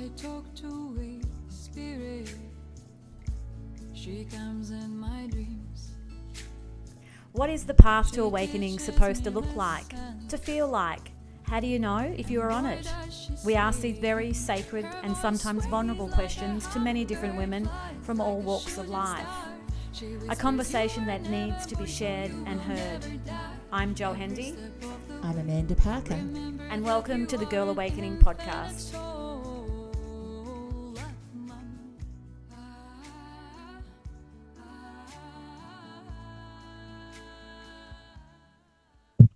I talk to a spirit. She comes in my dreams. What is the path to awakening supposed to look like, to feel like? How do you know if you are on it? We ask these very sacred and sometimes vulnerable questions to many different women from all walks of life. A conversation that needs to be shared and heard. I'm Jo Hendy. I'm Amanda Parker. And welcome to the Girl Awakening podcast.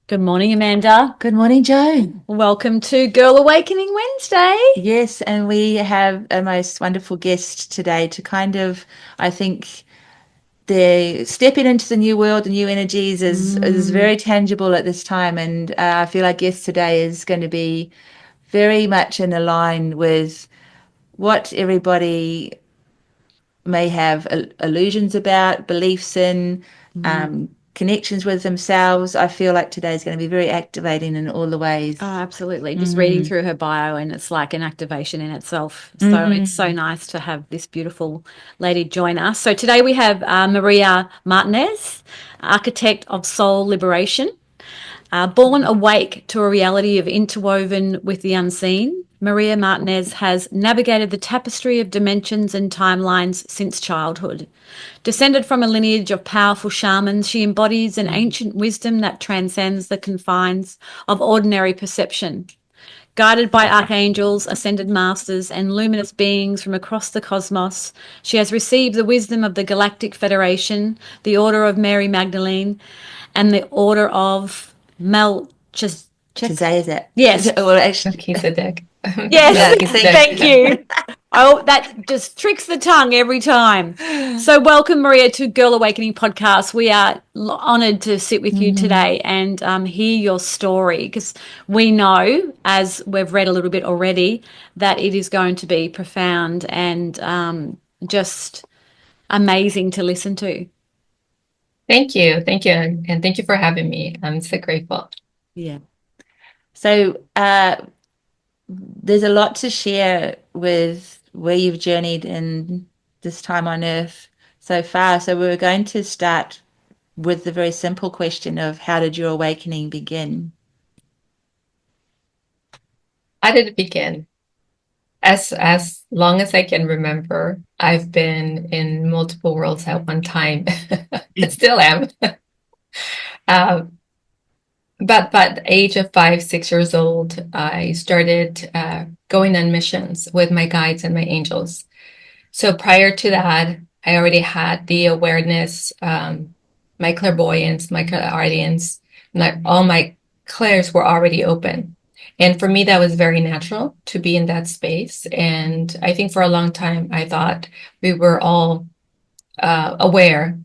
Good morning, Amanda. Good morning, Jo. Welcome to Girl Awakening Wednesday. Yes, and we have a most wonderful guest today to kind of, I think, the stepping into the new world, the new energies is very tangible at this time. And I feel our guest today is going to be very much in line with what everybody may have illusions about, beliefs in, connections with themselves. I feel like today is going to be very activating in all the ways. Oh, absolutely. Just reading through her bio, and it's like an activation in itself. So it's so nice to have this beautiful lady join us. So today we have Maria Martinez, architect of soul liberation, born awake to a reality of interwoven with the unseen. Maria Martinez has navigated the tapestry of dimensions and timelines since childhood. Descended from a lineage of powerful shamans, she embodies an ancient wisdom that transcends the confines of ordinary perception. Guided by archangels, ascended masters, and luminous beings from across the cosmos, she has received the wisdom of the Galactic Federation, the Order of Mary Magdalene, and the Order of Is it? Yes. Well, actually, Melchizedek. Yes, thank you. Oh, that just tricks the tongue every time. So welcome, Maria, to Girl Awakening podcast. We are honoured to sit with you today and hear your story, because we know, as we've read a little bit already, that it is going to be profound and just amazing to listen to. Thank you. And thank you for having me. I'm so grateful. yeah. So there's a lot to share with where you've journeyed in this time on earth so far. So we're going to start with the very simple question of, how did your awakening begin? How did it begin? As long as I can remember, I've been in multiple worlds at one time. I still am. But the age of 5, 6 years old, I started going on missions with my guides and my angels. So prior to that, I already had the awareness, my clairvoyance, my clairaudience, all my clairs were already open. And for me, that was very natural to be in that space. And I think for a long time, I thought we were all aware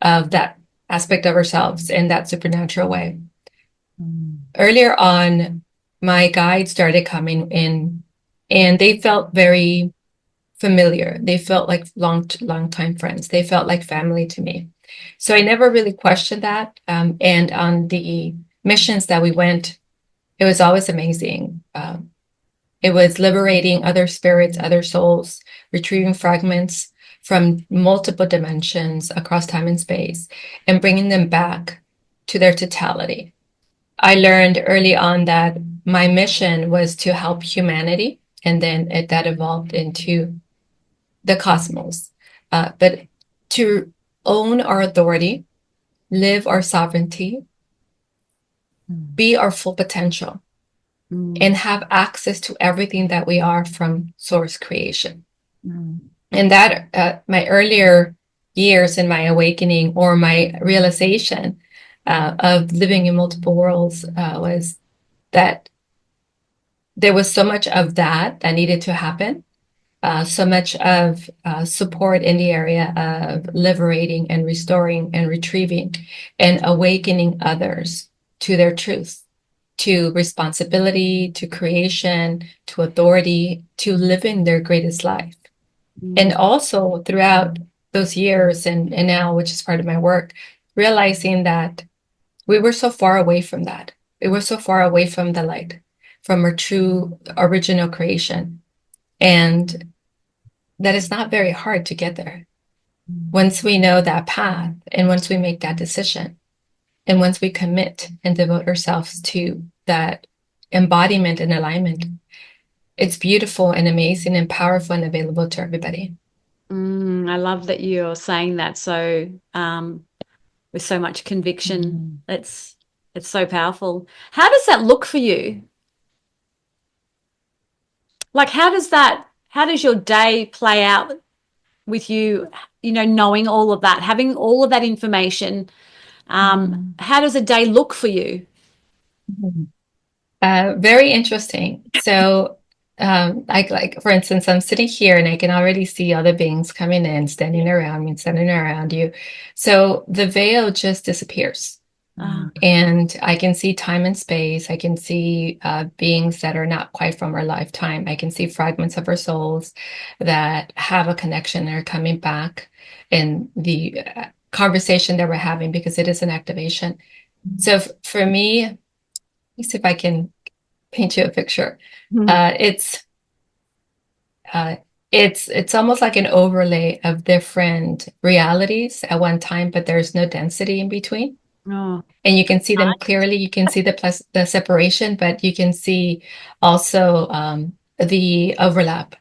of that aspect of ourselves in that supernatural way. Earlier on, my guides started coming in, and they felt very familiar. They felt like long time friends. They felt like family to me. So I never really questioned that. And on the missions that we went, it was always amazing. It was liberating other spirits, other souls, retrieving fragments from multiple dimensions across time and space, and bringing them back to their totality. I learned early on that my mission was to help humanity, and then that evolved into the cosmos. But to own our authority, live our sovereignty, be our full potential, and have access to everything that we are from source creation. And that my earlier years in my awakening, or my realization of living in multiple worlds, was that there was so much of that needed to happen, so much of support in the area of liberating and restoring and retrieving and awakening others to their truth, to responsibility, to creation, to authority, to living their greatest life. And also throughout those years and now, which is part of my work, realizing that we were so far away from that. We were so far away from the light, from our true original creation. And that is not very hard to get there. Once we know that path, and once we make that decision, and once we commit and devote ourselves to that embodiment and alignment, it's beautiful and amazing and powerful and available to everybody. I love that you're saying that so with so much conviction. It's so powerful. How does that look for you? Like, how does your day play out with you, knowing all of that, having all of that information? How does a day look for you? Very interesting. So, like for instance, I'm sitting here and I can already see other beings coming in, standing around me, standing around you. So the veil just disappears. And I can see time and space. I can see beings that are not quite from our lifetime. I can see fragments of our souls that have a connection and are coming back in the conversation that we're having, because it is an activation. So for me, let me see if I can paint you a picture. It's almost like an overlay of different realities at one time, but there's no density in between. Oh, And you can see them clearly. You can see the separation, but you can see also the overlap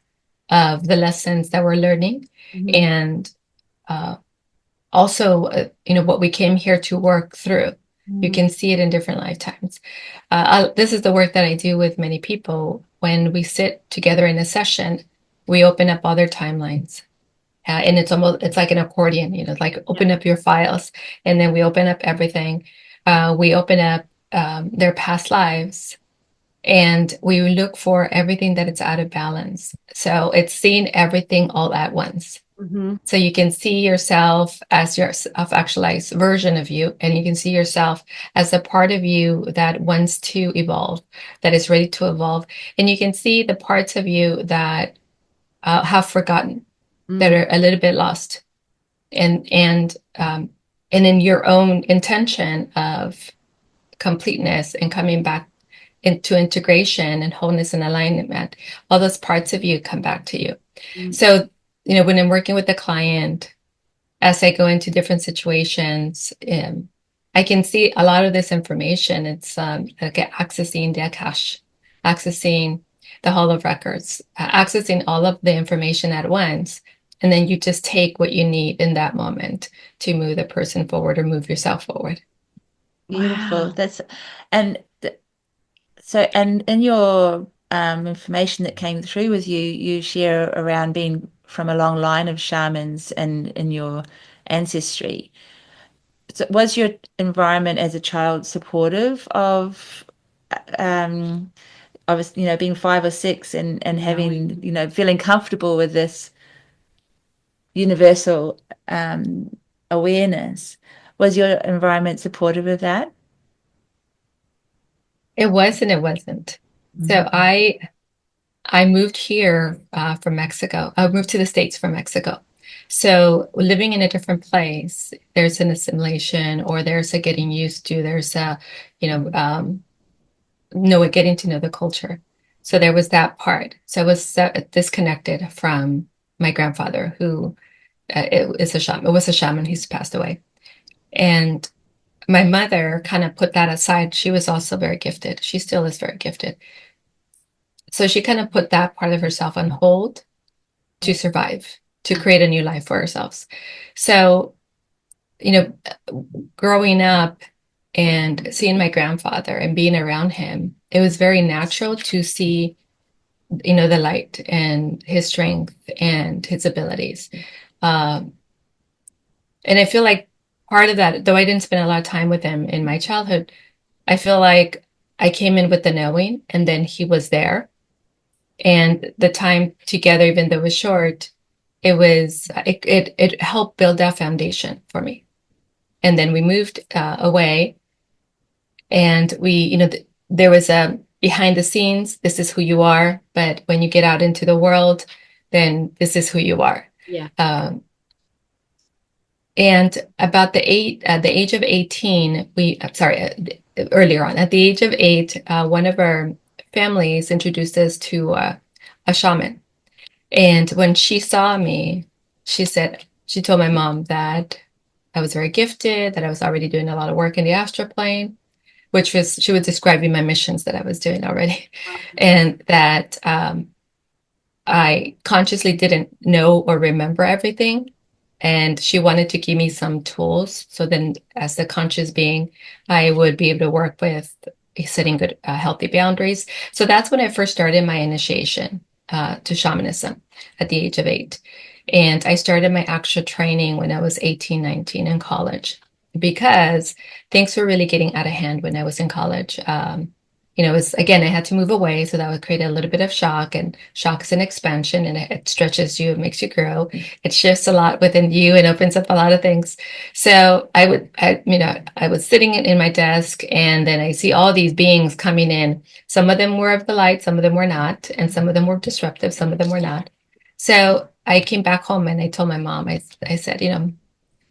of the lessons that we're learning, and also what we came here to work through. You can see it in different lifetimes. This is the work that I do with many people. When we sit together in a session, we open up other timelines. And it's like an accordion, like open up your files, and then we open up everything. We open up their past lives, and we look for everything that is out of balance. So it's seeing everything all at once. So you can see yourself as your self-actualized version of you, and you can see yourself as a part of you that wants to evolve, that is ready to evolve. And you can see the parts of you that have forgotten, that are a little bit lost, and in your own intention of completeness and coming back into integration and wholeness and alignment, all those parts of you come back to you. So, when I'm working with the client, as I go into different situations, I can see a lot of this information. It's like accessing the Akash, accessing the Hall of Records, accessing all of the information at once. And then you just take what you need in that moment to move the person forward or move yourself forward. Beautiful. And in your information that came through with you, you share around being from a long line of shamans and in your ancestry. So was your environment as a child supportive of being 5 or 6 and having, feeling comfortable with this universal awareness? Was your environment supportive of that? It was and it wasn't. So I moved here from Mexico. I moved to the States from Mexico. So living in a different place, there's an assimilation, or there's a getting used to, there's a, getting to know the culture. So there was that part. So I was disconnected from my grandfather, who was a shaman who's passed away. And my mother kind of put that aside. She was also very gifted. She still is very gifted. So she kind of put that part of herself on hold to survive, to create a new life for ourselves. So, growing up and seeing my grandfather and being around him, it was very natural to see, the light and his strength and his abilities. And I feel like part of that, though I didn't spend a lot of time with him in my childhood, I feel like I came in with the knowing, and then he was there. And the time together, even though it was short, it helped build that foundation for me. And then we moved away, and there was a behind the scenes, this is who you are, but when you get out into the world, then this is who you are. Yeah. And about the age of 18, earlier on, at the age of 8, one of our families introduced us to a shaman. And when she saw me, she told my mom that I was very gifted, that I was already doing a lot of work in the astral plane, which was, she was describing my missions that I was doing already, and that I consciously didn't know or remember everything. And she wanted to give me some tools. So then, as the conscious being, I would be able to work with setting good, healthy boundaries. So that's when I first started my initiation to shamanism at the age of 8. And I started my actual training when I was 18, 19 in college, because things were really getting out of hand when I was in college. It was, again, I had to move away, so that would create a little bit of shock, and shock is an expansion, and it stretches you, it makes you grow, it shifts a lot within you and opens up a lot of things. So I was sitting in my desk, and then I see all these beings coming in. Some of them were of the light, some of them were not, and some of them were disruptive, some of them were not. So I came back home and I told my mom, I said,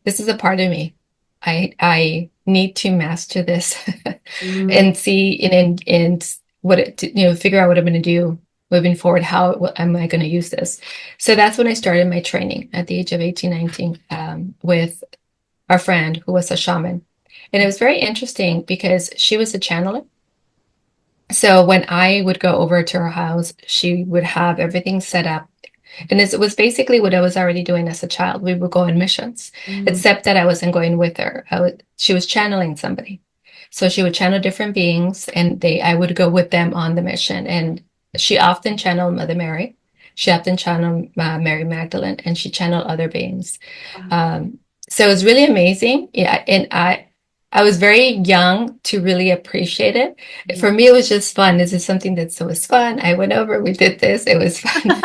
this is a part of me. I need to master this and see and what it, figure out what I'm going to do moving forward. What am I going to use this? So that's when I started my training at the age of 18, 19, with our friend who was a shaman. And it was very interesting because she was a channeler. So when I would go over to her house, she would have everything set up. And it was basically what I was already doing as a child. We would go on missions, except that I wasn't going with her. She was channeling somebody. So she would channel different beings, and I would go with them on the mission. And she often channeled Mother Mary. She often channeled Mary Magdalene, and she channeled other beings. So it was really amazing. Yeah, and I was very young to really appreciate it. For me, it was just fun. This is something that was fun. I went over, we did this. It was fun.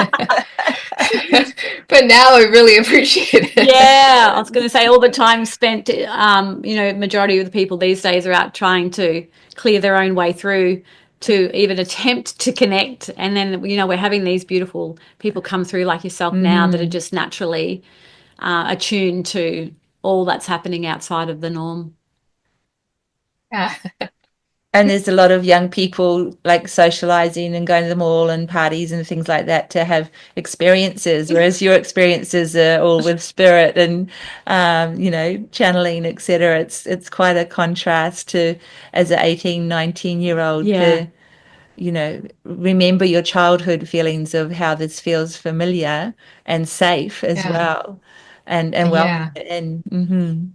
But now I really appreciate it. Yeah, I was going to say all the time spent, majority of the people these days are out trying to clear their own way through to even attempt to connect. And then, we're having these beautiful people come through like yourself now that are just naturally attuned to all that's happening outside of the norm. Yeah. And there's a lot of young people like socializing and going to the mall and parties and things like that to have experiences, whereas your experiences are all with spirit and channeling, etc. It's quite a contrast to, as an 18, 19-year-old, to remember your childhood feelings of how this feels familiar and safe as well, and welcome it in.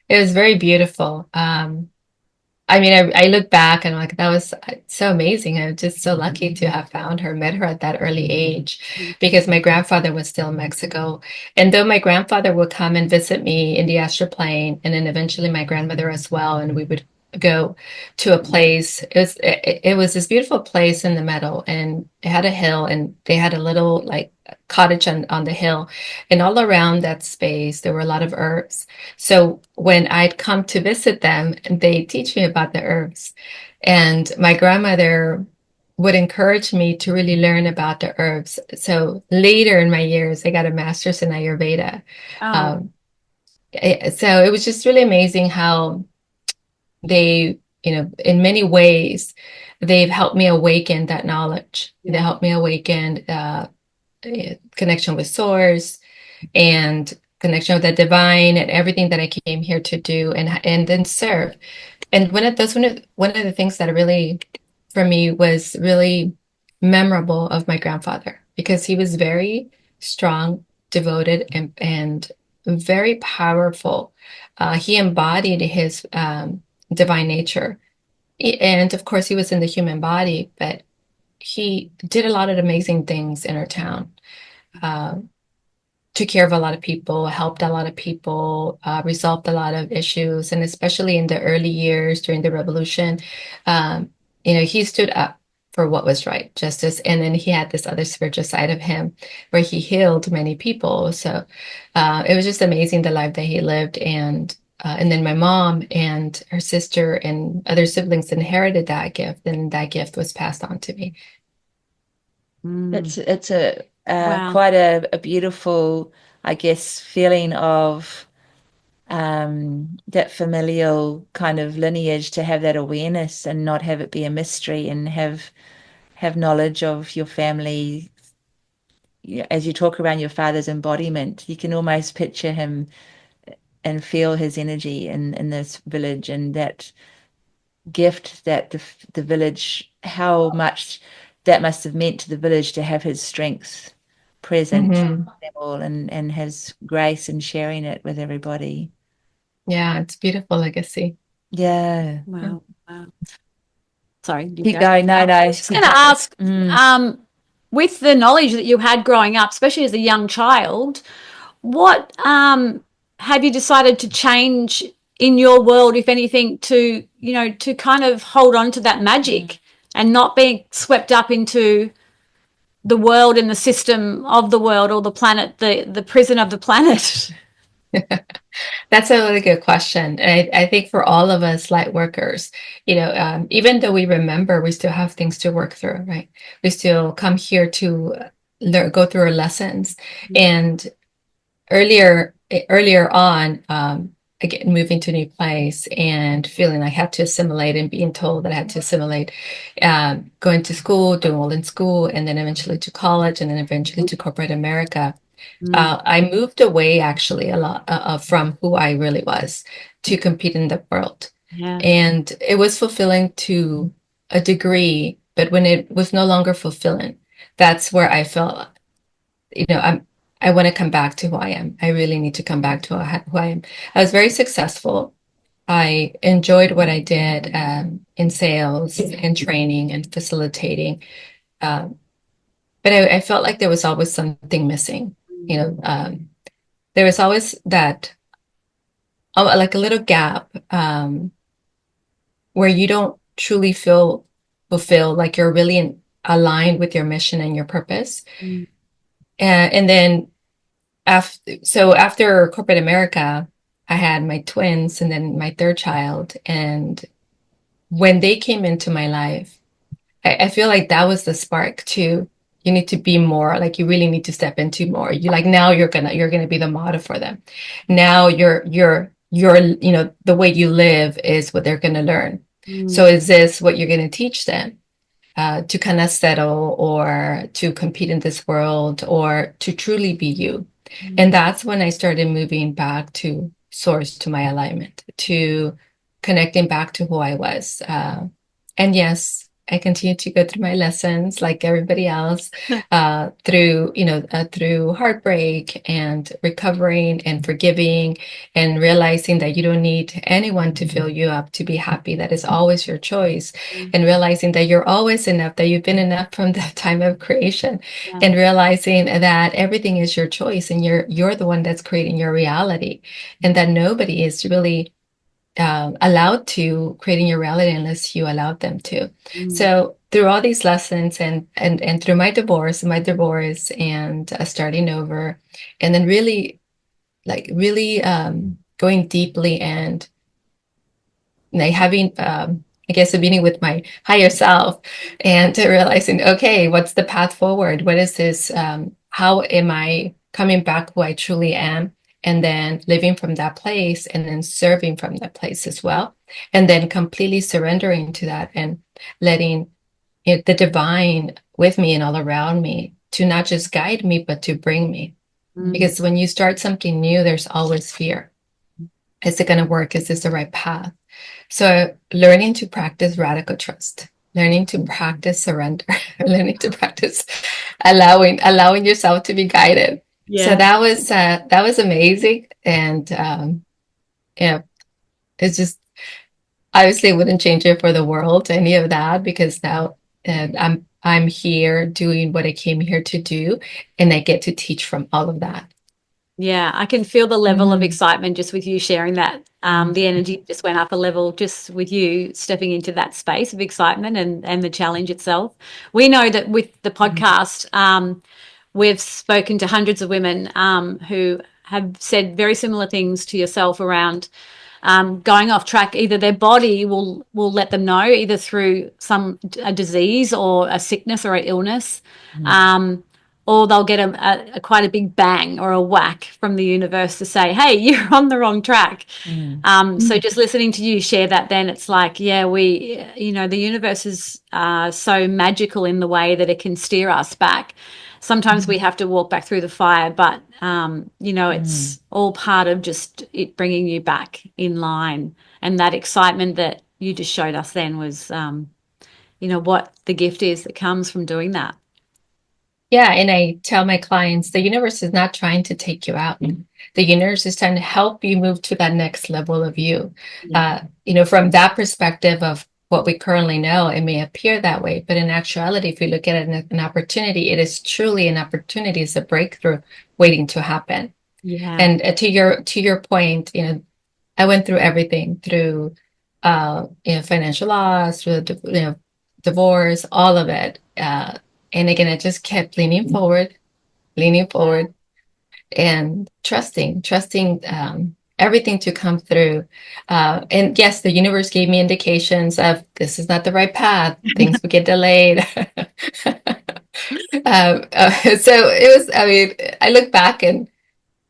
It was very beautiful. I look back and I'm like, that was so amazing. I'm just so lucky to have found her, met her at that early age, because my grandfather was still in Mexico. And though my grandfather would come and visit me in the astral plane, and then eventually my grandmother as well, and we would go to a place. It was this beautiful place in the meadow, and it had a hill, and they had a little like cottage on the hill, and all around that space there were a lot of herbs. So when I'd come to visit them, they teach me about the herbs, and my grandmother would encourage me to really learn about the herbs. So later in my years, I got a master's in Ayurveda. So it was just really amazing how they, in many ways, they've helped me awaken that knowledge. They helped me awaken connection with source and connection with the divine and everything that I came here to do and then serve. And one of the things that really, for me, was really memorable of my grandfather, because he was very strong, devoted, and very powerful. He embodied his divine nature. And of course, he was in the human body, but he did a lot of amazing things in our town. Took care of a lot of people, helped a lot of people, resolved a lot of issues. And especially in the early years during the revolution, he stood up for what was right, justice. And then he had this other spiritual side of him where he healed many people. So it was just amazing, the life that he lived. And then my mom and her sister and other siblings inherited that gift, and that gift was passed on to me. It's a Wow. quite a beautiful, I guess, feeling of that familial kind of lineage, to have that awareness and not have it be a mystery, and have knowledge of your family, as you talk around your father's embodiment, you can almost picture him and feel his energy in this village, and that gift that the village, how much that must have meant to the village to have his strength present Mhm. for them all, and his grace in sharing it with everybody. Yeah, it's beautiful legacy. Yeah. Wow. Wow. Sorry, you Keep go. going. No, I was just going to ask, with the knowledge that you had growing up, especially as a young child, what have you decided to change in your world, if anything, to, you know, to kind of hold on to that magic and not being swept up into the world and the system of the world, or the planet, the prison of the planet? That's a really good question. And I think for all of us light workers, even though we remember, we still have things to work through, right? We still come here to go through our lessons. And earlier on, again, moving to a new place and feeling I had to assimilate and being told that I had to assimilate, going to school, doing well in school, and then eventually to college, and then eventually to corporate America. I moved away actually a lot from who I really was to compete in the world. Yeah. And it was fulfilling to a degree, but when it was no longer fulfilling, that's where I felt, I want to come back to who I am. I really need to come back to who I am. I was very successful. I enjoyed what I did in sales and training and facilitating. But I felt like there was always something missing. There was always that, like a little gap where you don't truly feel fulfilled, like you're really aligned with your mission and your purpose. And then after corporate America, I had my twins and then my third child. And when they came into my life, I feel like that was the spark to, you need to be more, like you really need to step into more. You like, now you're gonna be the model for them. Now you're the way you live is what they're gonna learn. So is this what you're gonna teach them? To kind of settle or to compete in this world or to truly be you. And that's when I started moving back to source, to my alignment, to connecting back to who I was. And yes, I continue to go through my lessons like everybody else, through heartbreak and recovering and forgiving and realizing that you don't need anyone to fill you up to be happy. That is always your choice. And realizing that you're always enough, that you've been enough from the time of creation, and realizing that everything is your choice and you're the one that's creating your reality, and that nobody is really allowed to creating your reality unless you allowed them to. So through all these lessons and through my divorce and starting over, and then really going deeply and like having I guess a meeting with my higher self and realizing, okay, what's the path forward? What is this? How am I coming back who I truly am? And then living from that place and then serving from that place as well. And then completely surrendering to that and letting the divine with me and all around me to not just guide me, but to bring me. Because when you start something new, there's always fear. Is it going to work? Is this the right path? So learning to practice radical trust, learning to practice surrender, learning to practice allowing yourself to be guided. So that was amazing. And it's just, obviously wouldn't change it for the world, any of that, because now I'm here doing what I came here to do, and I get to teach from all of that. Yeah, I can feel the level of excitement just with you sharing that. The energy just went up a level just with you stepping into that space of excitement and the challenge itself. We know that with the podcast, we've spoken to hundreds of women who have said very similar things to yourself around going off track. Either their body will let them know, either through a disease or a sickness or an illness, or they'll get a quite a big bang or a whack from the universe to say, hey, you're on the wrong track. So just listening to you share that, then it's like, yeah, the universe is so magical in the way that it can steer us back. Sometimes we have to walk back through the fire, but it's all part of just it bringing you back in line. And that excitement that you just showed us then was, what the gift is that comes from doing that. Yeah, and I tell my clients, the universe is not trying to take you out. The universe is trying to help you move to that next level of you. From that perspective of what we currently know, it may appear that way, but in actuality, if you look at it as an opportunity, it is truly an opportunity. It's a breakthrough waiting to happen. Yeah. And to your point, I went through everything, through financial loss, through divorce, all of it. And again, I just kept leaning forward, and trusting everything to come through. And yes, the universe gave me indications of this is not the right path. Things would get delayed. So it was, I look back and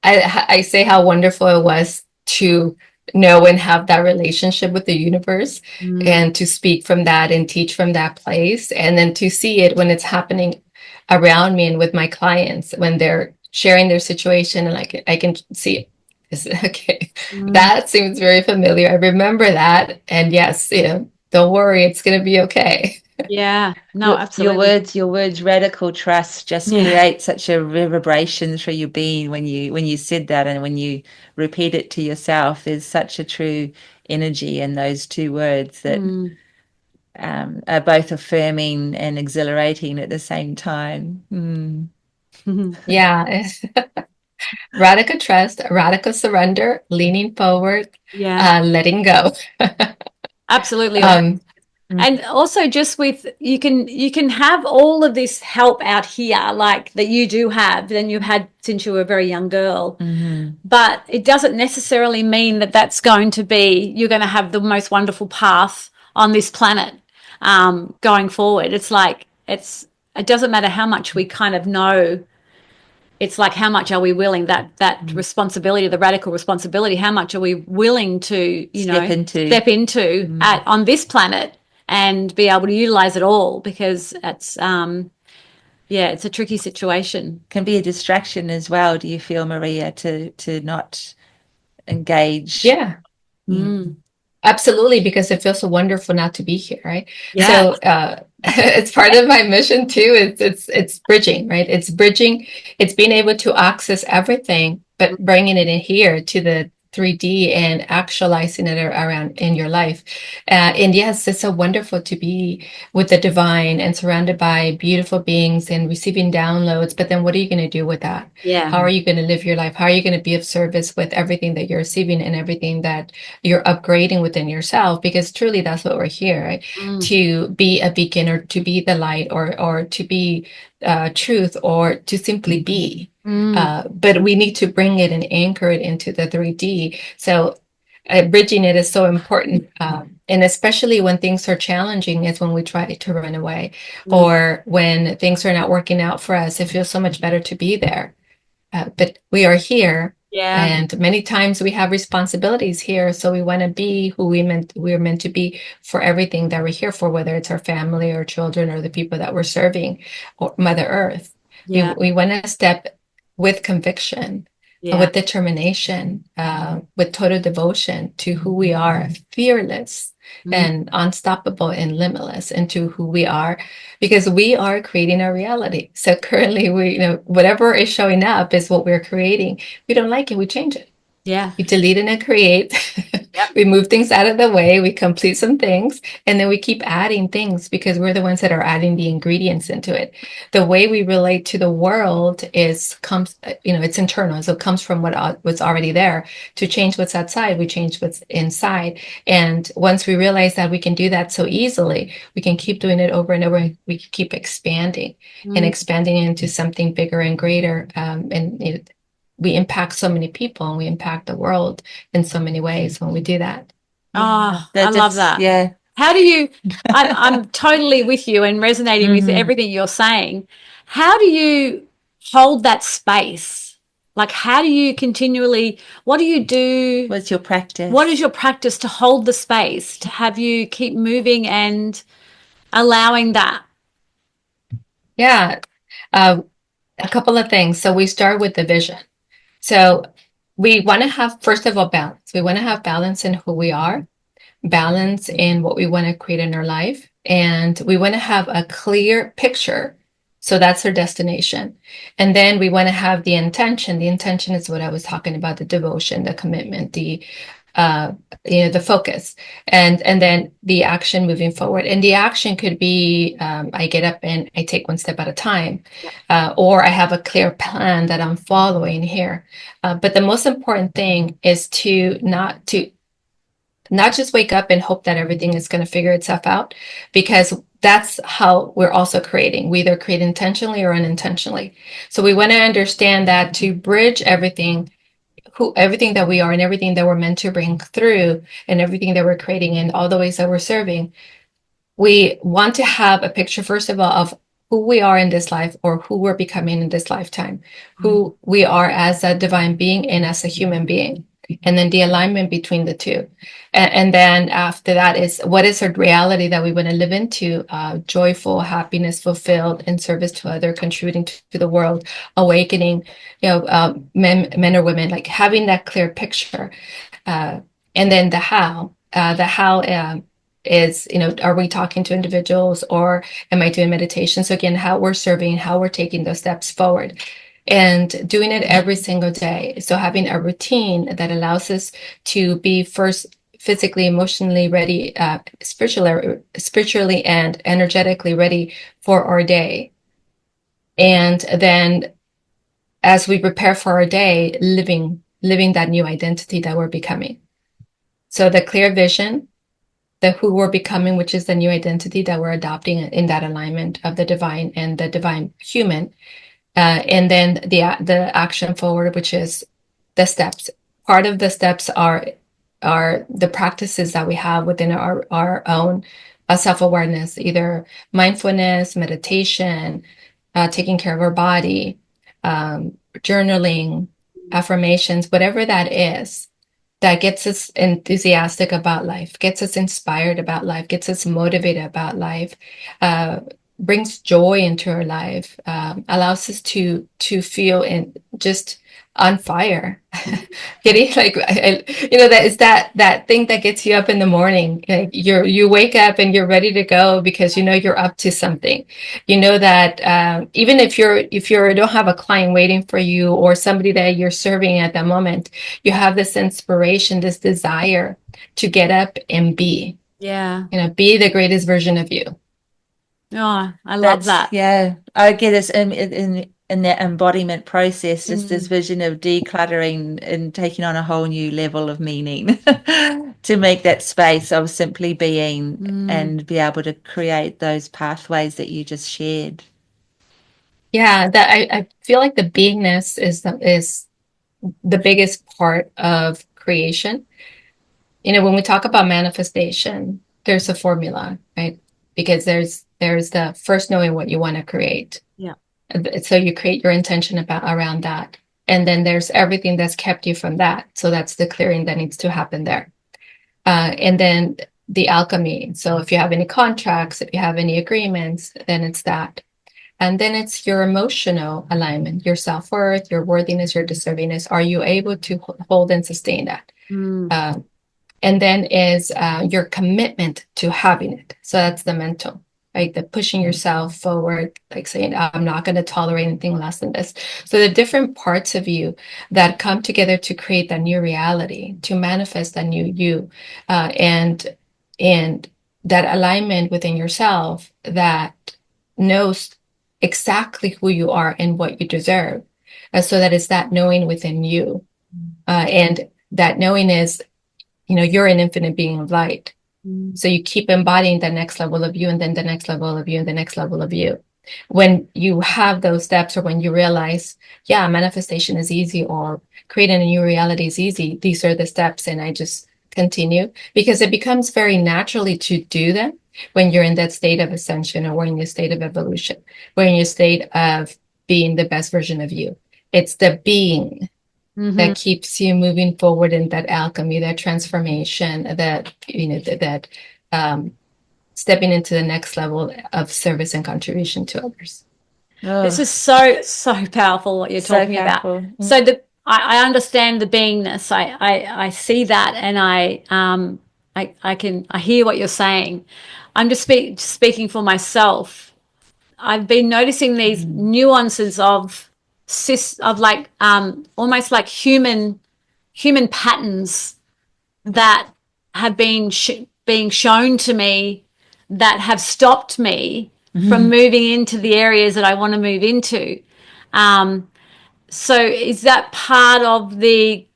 I say how wonderful it was to know and have that relationship with the universe and to speak from that and teach from that place. And then to see it when it's happening around me and with my clients, when they're sharing their situation, and I can see it. Okay, that seems very familiar. I remember that. And yes, don't worry, it's going to be okay. Yeah, no, absolutely. Your words, radical trust, just create such a reverberation through your being when you said that, and when you repeat it to yourself. There's such a true energy in those two words that are both affirming and exhilarating at the same time. Yeah. Radical trust, radical surrender, leaning forward, letting go. Absolutely. And also just with you can have all of this help out here, like that you do have, then you've had since you were a very young girl. But it doesn't necessarily mean that that's going to be, you're going to have the most wonderful path on this planet going forward. It's like, it doesn't matter how much we kind of know. It's like, how much are we willing, that responsibility, the radical responsibility, how much are we willing to, step into on this planet and be able to utilize it all? Because it's, it's a tricky situation. Can be a distraction as well. Do you feel, Maria, to not engage? Yeah. Absolutely, because it feels so wonderful not to be here, right? Yeah. So it's part of my mission too. It's bridging, right? It's bridging. It's being able to access everything, but bringing it in here to the 3D and actualizing it around in your life. And yes, it's so wonderful to be with the divine and surrounded by beautiful beings and receiving downloads. But then what are you going to do with that? Yeah. How are you going to live your life? How are you going to be of service with everything that you're receiving and everything that you're upgrading within yourself? Because truly that's what we're here, right? To be a beacon, or to be the light, or to be truth, or to simply be. But we need to bring it and anchor it into the 3D. So bridging it is so important. And especially when things are challenging is when we try to run away, or when things are not working out for us. It feels so much better to be there. But we are here. Yeah. And many times we have responsibilities here. So we want to be who we're meant to be for everything that we're here for, whether it's our family or children or the people that we're serving, or Mother Earth. Yeah. We want to step with conviction, with determination, with total devotion to who we are, fearless and unstoppable and limitless into who we are, because we are creating our reality. So currently whatever is showing up is what we're creating. We don't like it, we change it. Yeah. We delete and create. We move things out of the way. We complete some things, and then we keep adding things because we're the ones that are adding the ingredients into it. The way we relate to the world it's internal. So it comes from what's already there. To change what's outside, we change what's inside. And once we realize that we can do that so easily, we can keep doing it over and over. We keep expanding and expanding into something bigger and greater. We impact so many people, and we impact the world in so many ways when we do that. Oh, I love that. Yeah. How do you, I'm totally with you and resonating with everything you're saying. How do you hold that space? Like, how do you continually, what do you do? What's your practice? What is your practice to hold the space, to have you keep moving and allowing that? Yeah. A couple of things. So we start with the vision. So we want to have, first of all, balance. We want to have balance in who we are, balance in what we want to create in our life, and we want to have a clear picture. So that's our destination. And then we want to have the intention. The intention is what I was talking about, the devotion, the commitment, the focus, and then the action moving forward. And the action could be, I get up and I take one step at a time, or I have a clear plan that I'm following here. But the most important thing is to not just wake up and hope that everything is going to figure itself out, because that's how we're also creating. We either create intentionally or unintentionally. So we want to understand that to bridge everything that we are and everything that we're meant to bring through and everything that we're creating and all the ways that we're serving, we want to have a picture, first of all, of who we are in this life, or who we're becoming in this lifetime, who we are as a divine being and as a human being, and then the alignment between the two. And then after that is, what is our reality that we want to live into? Joyful, happiness, fulfilled, in service to other, contributing to the world, awakening, men or women, like having that clear picture. And then the how. Is, are we talking to individuals, or am I doing meditation? So again, how we're serving, how we're taking those steps forward, and doing it every single day. So having a routine that allows us to be first physically, emotionally ready, spiritually and energetically ready for our day. And then as we prepare for our day, living that new identity that we're becoming. So the clear vision, the who we're becoming, which is the new identity that we're adopting in that alignment of the divine and the divine human. And then the action forward, which is the steps. Part of the steps are the practices that we have within our own self-awareness, either mindfulness, meditation, taking care of our body, journaling, affirmations, whatever that is, that gets us enthusiastic about life, gets us inspired about life, gets us motivated about life, brings joy into our life, allows us to feel just on fire. Getting like, that is that thing that gets you up in the morning. Like you wake up and you're ready to go because you're up to something. That even if you don't have a client waiting for you or somebody that you're serving at that moment, you have this inspiration, this desire to get up and be. Yeah. Be the greatest version of you. Oh, I love that. Yeah, I get this in that embodiment process, just this vision of decluttering and taking on a whole new level of meaning to make that space of simply being and be able to create those pathways that you just shared. Yeah, that I feel like the beingness is the biggest part of creation. When we talk about manifestation, there's a formula, right? Because there's the first knowing what you want to create. Yeah. So you create your intention around that. And then there's everything that's kept you from that. So that's the clearing that needs to happen there. And then the alchemy. So if you have any contracts, if you have any agreements, then it's that. And then it's your emotional alignment, your self-worth, your worthiness, your deservingness. Are you able to hold and sustain that? And then is your commitment to having it. So that's the mental, right? The pushing yourself forward, like saying, I'm not going to tolerate anything less than this. So the different parts of you that come together to create that new reality, to manifest that new you, and that alignment within yourself that knows exactly who you are and what you deserve. So that is that knowing within you. And that knowing is, you're an infinite being of light. So you keep embodying the next level of you, and then the next level of you, and the next level of you. When you have those steps, or when you realize, manifestation is easy, or creating a new reality is easy, these are the steps, and I just continue, because it becomes very naturally to do them when you're in that state of ascension, or when you're in the state of evolution, when you're in your state of being the best version of you. It's the being that keeps you moving forward in that alchemy, that transformation, that, stepping into the next level of service and contribution to others. This is so powerful what you're So talking powerful. about. So I understand the beingness. I see that, and I hear what you're saying. I'm just speaking for myself. I've been noticing these nuances of like almost like human patterns that have been being shown to me that have stopped me from moving into the areas that I want to move into. So is that part of the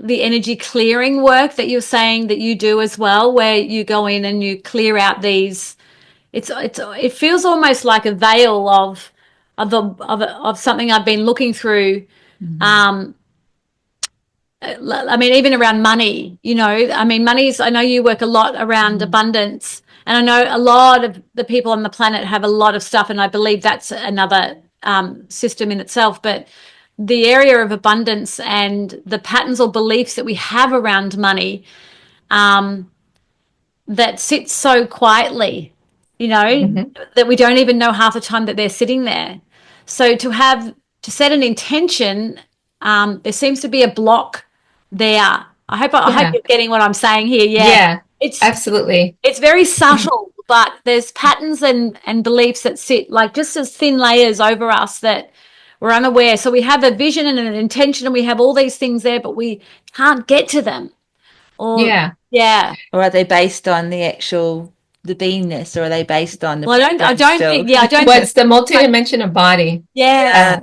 energy clearing work that you're saying that you do as well, where you go in and you clear out these? It feels almost like a veil of something I've been looking through. I mean, even around money, I mean, I know you work a lot around abundance, and I know a lot of the people on the planet have a lot of stuff, and I believe that's another system in itself. But the area of abundance and the patterns or beliefs that we have around money that sit so quietly, that we don't even know half the time that they're sitting there. So to set an intention, there seems to be a block there. I hope you're getting what I'm saying here. Yeah, it's absolutely. It's very subtle, but there's patterns and beliefs that sit like just as thin layers over us that we're unaware. So we have a vision and an intention, and we have all these things there, but we can't get to them. Or are they based on the beingness, or are they based on the? Well, I don't think. Yeah, I don't. What's the multidimensional body? Yeah.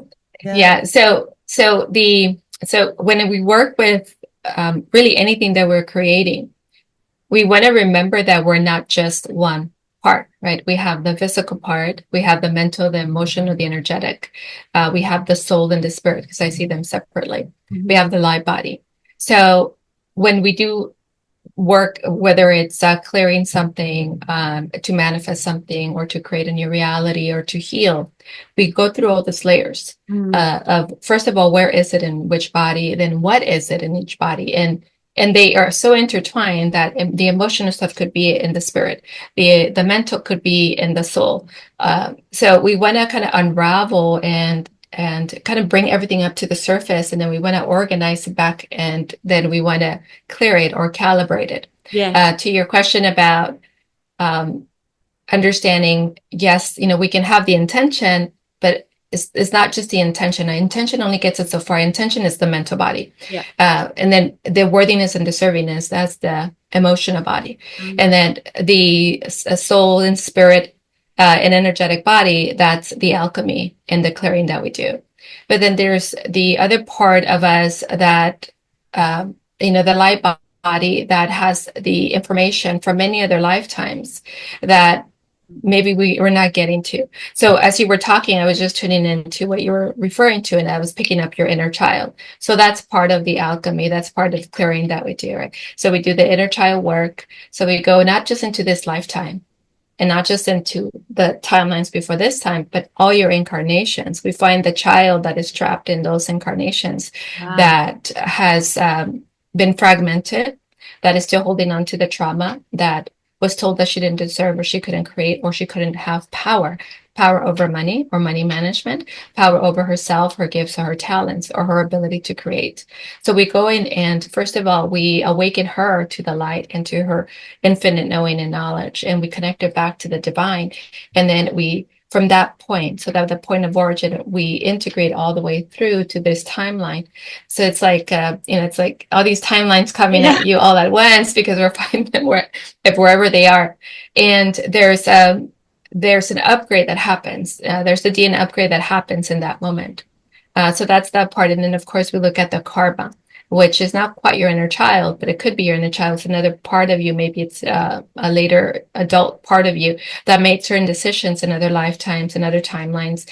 So when we work with really anything that we're creating, we want to remember that we're not just one part, right? We have the physical part, we have the mental, the emotional, the energetic, we have the soul and the spirit, because I see them separately. We have the light body. So when we do work, whether it's clearing something to manifest something, or to create a new reality, or to heal, we go through all these layers of, first of all, where is it in which body, then what is it in each body, and they are so intertwined that the emotional stuff could be in the spirit, the mental could be in the soul. So we want to kind of unravel and kind of bring everything up to the surface, and then we want to organize it back, and then we want to clear it or calibrate it. To your question about understanding, yes, we can have the intention, but it's not just the intention. Intention only gets us so far. Intention is the mental body. And then the worthiness and deservingness, that's the emotional body. And then the soul and spirit and energetic body, that's the alchemy and the clearing that we do. But then there's the other part of us that, the light body that has the information from many other lifetimes that maybe we're not getting to. So as you were talking, I was just tuning into what you were referring to, and I was picking up your inner child. So that's part of the alchemy. That's part of clearing that we do, right? So we do the inner child work. So we go not just into this lifetime, and not just into the timelines before this time, but all your incarnations. We find the child that is trapped in those incarnations that has been fragmented, that is still holding on to the trauma, that was told that she didn't deserve, or she couldn't create, or she couldn't have power over money or money management, power over herself, her gifts, or her talents, or her ability to create. So we go in and first of all, we awaken her to the light and to her infinite knowing and knowledge, and we connect her back to the divine. And then we, from that point, so that the point of origin, we integrate all the way through to this timeline. So it's like, it's like all these timelines coming at you all at once, because we're finding them wherever they are. And there's an upgrade that happens. There's the DNA upgrade that happens in that moment. So that's that part. And then, of course, we look at the karma, which is not quite your inner child, but it could be your inner child. It's another part of you. Maybe it's a later adult part of you that made certain decisions in other lifetimes and other timelines,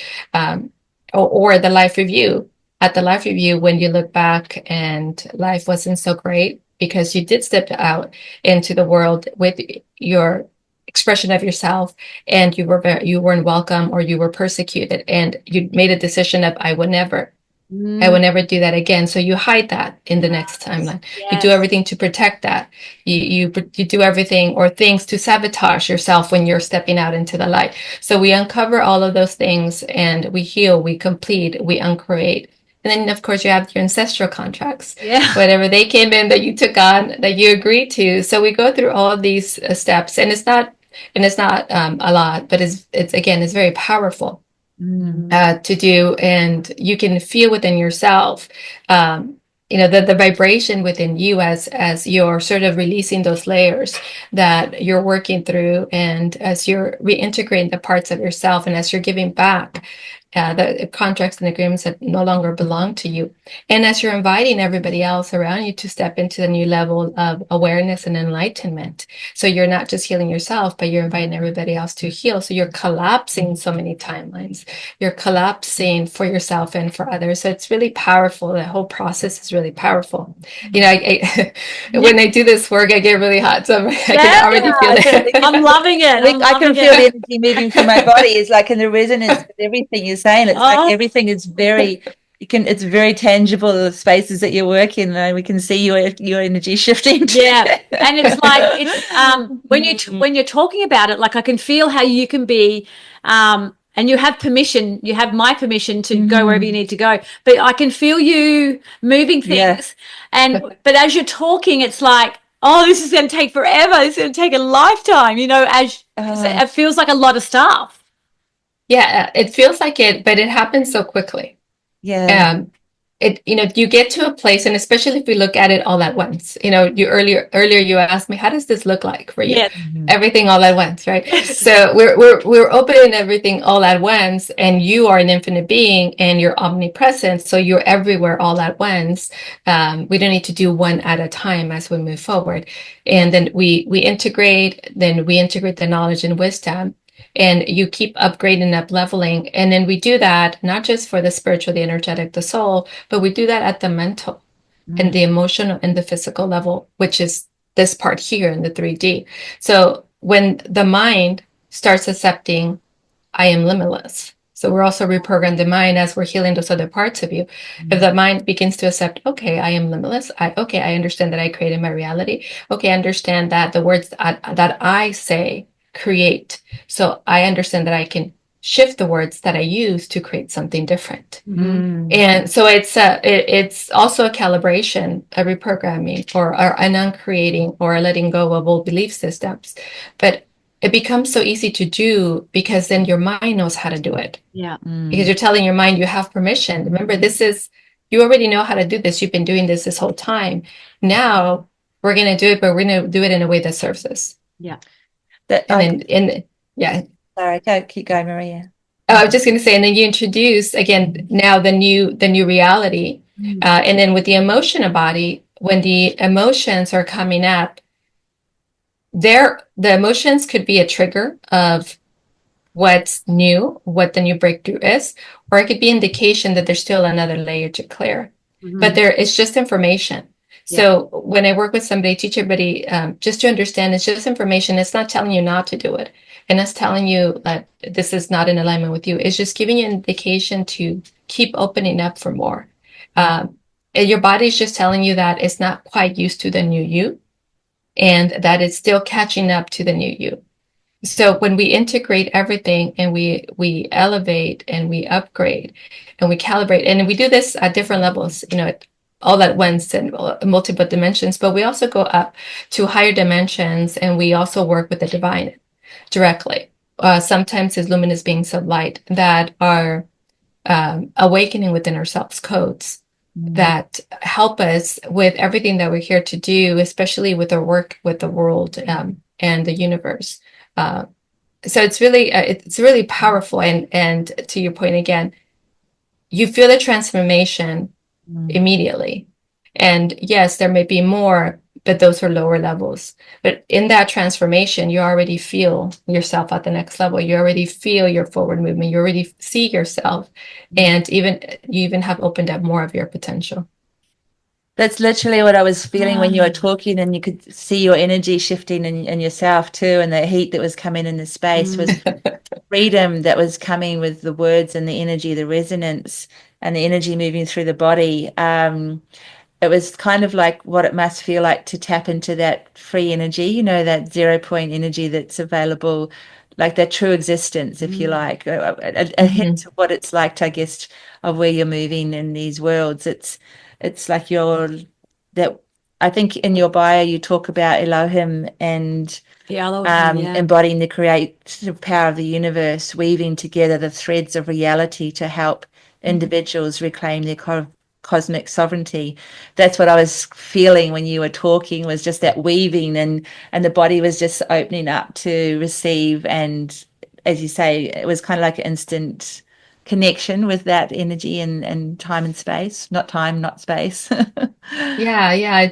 or the life review. At the life review, when you look back and life wasn't so great because you did step out into the world with your expression of yourself, and you weren't welcome, or you were persecuted, and you made a decision of I would never do that again. So you hide that in the next timeline. You do everything to protect that. You do everything or things to sabotage yourself when you're stepping out into the light. So we uncover all of those things, and we heal, we complete, we uncreate. And then, of course, you have your ancestral contracts, whatever they came in that you took on, that you agreed to. So we go through all of these steps, and it's not a lot, but it's very powerful to do. And you can feel within yourself, the vibration within you as you're sort of releasing those layers that you're working through, and as you're reintegrating the parts of yourself, and as you're giving back the contracts and agreements that no longer belong to you. And as you're inviting everybody else around you to step into the new level of awareness and enlightenment. So you're not just healing yourself, but you're inviting everybody else to heal. So you're collapsing so many timelines. You're collapsing for yourself and for others. So it's really powerful. The whole process is really powerful. When I do this work, I get really hot. So I can already feel it. I'm loving it. I can feel the energy moving through my body. It's like in the resonance with everything you're saying. It's like everything is very, it's very tangible, the spaces that you work in. We can see your energy shifting. And it's like when you're talking about it, like I can feel how you can be and you have permission, you have my permission to go wherever you need to go, but I can feel you moving things. But as you're talking, it's like, oh, this is going to take forever. This is going to take a lifetime, it feels like a lot of stuff. Yeah, it feels like it, but it happens so quickly. You get to a place, and especially if we look at it all at once, earlier you asked me, how does this look like for you? Everything all at once, right? So we're opening everything all at once, and you are an infinite being, and you're omnipresent, so you're everywhere all at once. We don't need to do one at a time as we move forward. And then we integrate the knowledge and wisdom, and you keep upgrading, up leveling. And then we do that not just for the spiritual, the energetic, the soul, but we do that at the mental and the emotional and the physical level, which is this part here in the 3D. So when the mind starts accepting, I am limitless. So we're also reprogramming the mind as we're healing those other parts of you. If the mind begins to accept, okay, I am limitless. I understand that I created my reality. Okay, I understand that the words that I say create. So I understand that I can shift the words that I use to create something different. And so it's also a calibration, a reprogramming, or an uncreating, or a letting go of old belief systems. But it becomes so easy to do because then your mind knows how to do it. Because you're telling your mind you have permission. Remember, you already know how to do this. You've been doing this whole time. Now we're going to do it, but we're going to do it in a way that serves us. Sorry, keep going, Maria. I was just going to say, and then you introduce again now the new reality, and then with the emotional body, when the emotions are coming up, the emotions could be a trigger of what's new, what the new breakthrough is, or it could be indication that there's still another layer to clear. But it's just information. So when I work with somebody, teach everybody just to understand, it's just information. It's not telling you not to do it. And it's telling you that this is not in alignment with you. It's just giving you an indication to keep opening up for more. Your body is just telling you that it's not quite used to the new you, and that it's still catching up to the new you. So when we integrate everything, and we elevate, and we upgrade, and we calibrate, and we do this at different levels, all at once and multiple dimensions, but we also go up to higher dimensions, and we also work with the divine directly. Sometimes as luminous beings of light that are awakening within ourselves codes that help us with everything that we're here to do, especially with our work with the world and the universe. So it's really powerful. And to your point again, you feel the transformation immediately. And yes, there may be more, but those are lower levels. But in that transformation, you already feel yourself at the next level. You already feel your forward movement. You already see yourself. And you even have opened up more of your potential. That's literally what I was feeling when you were Ah. talking, and you could see your energy shifting in yourself too, and the heat that was coming in the space was freedom that was coming with the words and the energy, the resonance, and the energy moving through the body. It was kind of like what it must feel like to tap into that free energy, that 0 point energy that's available, like that true existence, if you like, a hint of what it's like to, I guess, of where you're moving in these worlds. It's like that. I think in your bio you talk about Elohim and The Elohim, yeah. embodying the creative power of the universe, weaving together the threads of reality to help individuals reclaim their cosmic sovereignty. That's what I was feeling when you were talking, was just that weaving, and the body was just opening up to receive. And as you say, it was kind of like an instant connection with that energy and time and space, not time, not space. Yeah,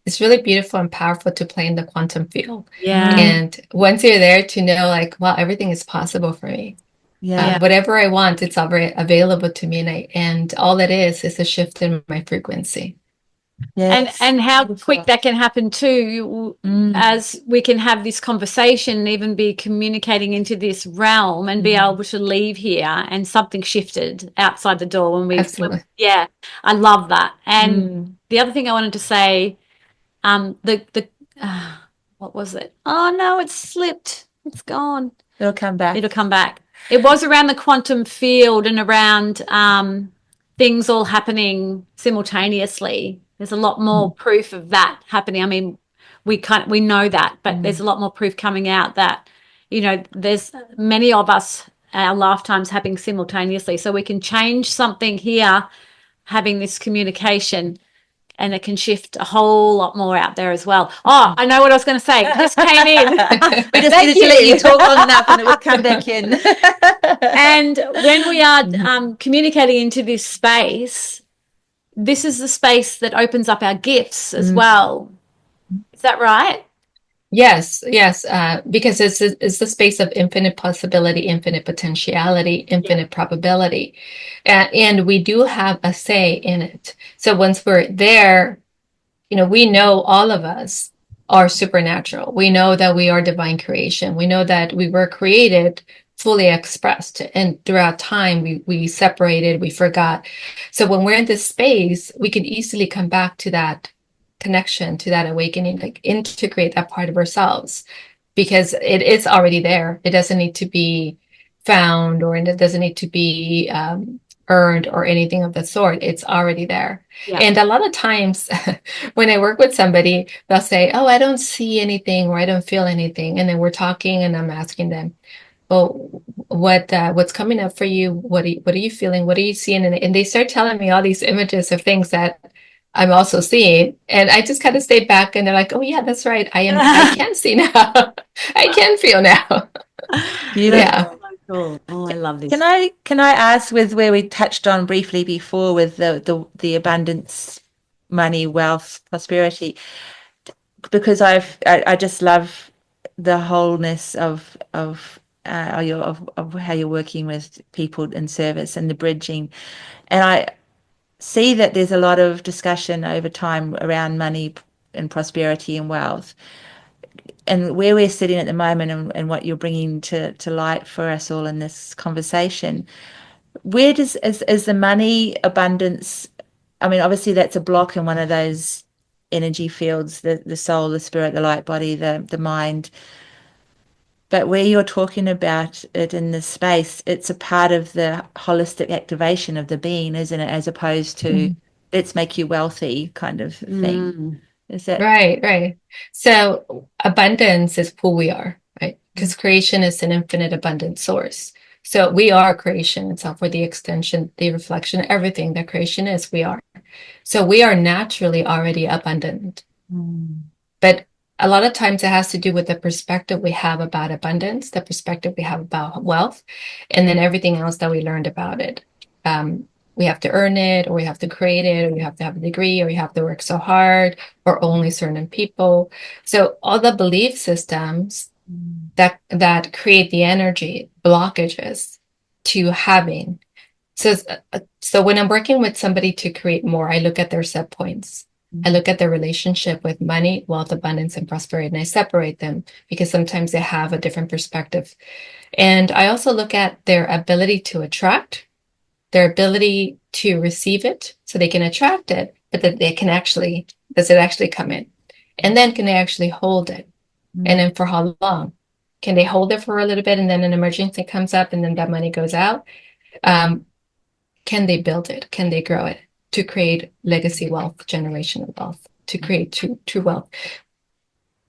it's really beautiful and powerful to play in the quantum field. Yeah. And once you're there, to know like, wow, everything is possible for me. Yeah. Whatever I want, it's already available to me, and all it is a shift in my frequency. Yes. And how quick that can happen too, as we can have this conversation and even be communicating into this realm and be able to leave here and something shifted outside the door when we Absolutely. yeah, I love that. And the other thing I wanted to say, what was it? Oh no, it's slipped. It's gone. It'll come back. It'll come back. It was around the quantum field and around things all happening simultaneously. There's a lot more proof of that happening. I mean, we know that, but there's a lot more proof coming out that, there's many of us, our lifetimes happening simultaneously. So we can change something here, having this communication, and it can shift a whole lot more out there as well. Oh, I know what I was going to say. It just came in. We just needed to let you talk long enough and it would come back in. And when we are communicating into this space, this is the space that opens up our gifts as well. Is that right? Yes, because it's the space of infinite possibility, infinite potentiality, infinite probability, and we do have a say in it. So once we're there, we know all of us are supernatural. We know that we are divine creation. We know that we were created fully expressed, and throughout time we separated, we forgot. So when we're in this space, we can easily come back to that connection, to that awakening, like integrate that part of ourselves, because it is already there. It doesn't need to be found, or it doesn't need to be earned or anything of the sort. It's already there. Yeah. And a lot of times when I work with somebody, they'll say, oh, I don't see anything, or I don't feel anything. And then we're talking and I'm asking them, well, what's coming up for you? What are you feeling? What are you seeing? And they start telling me all these images of things that I'm also seeing, and I just kind of stay back, and they're like, "Oh yeah, that's right. I can see now. I can feel now." Beautiful. Yeah. Cool. Oh, I love this. Can I ask, with where we touched on briefly before with the abundance, money, wealth, prosperity, because I just love the wholeness of how you're working with people in service and the bridging, and I see that there's a lot of discussion over time around money and prosperity and wealth, and where we're sitting at the moment, and what you're bringing to light for us all in this conversation. Where is the money abundance? I mean, obviously that's a block in one of those energy fields, the soul, the spirit, the light body, the mind. But where you're talking about it in this space, it's a part of the holistic activation of the being, isn't it? As opposed to let's make you wealthy kind of thing. Is that Right. So abundance is who we are, right? Because creation is an infinite abundant source. So we are creation itself. We're the extension, the reflection, everything that creation is, we are. So we are naturally already abundant. But a lot of times it has to do with the perspective we have about abundance, the perspective we have about wealth, and then everything else that we learned about it. We have to earn it, or we have to create it, or you have to have a degree, or you have to work so hard, or only certain people. So all the belief systems that create the energy blockages to having. So when I'm working with somebody to create more, I look at their set points. I look at their relationship with money, wealth, abundance, and prosperity, and I separate them because sometimes they have a different perspective. And I also look at their ability to attract, their ability to receive it, so they can attract it, but that they can actually, does it actually come in? And then can they actually hold it? And then for how long? Can they hold it for a little bit and then an emergency comes up and then that money goes out? Can they build it? Can they grow it to create legacy wealth, generational wealth, to create true wealth?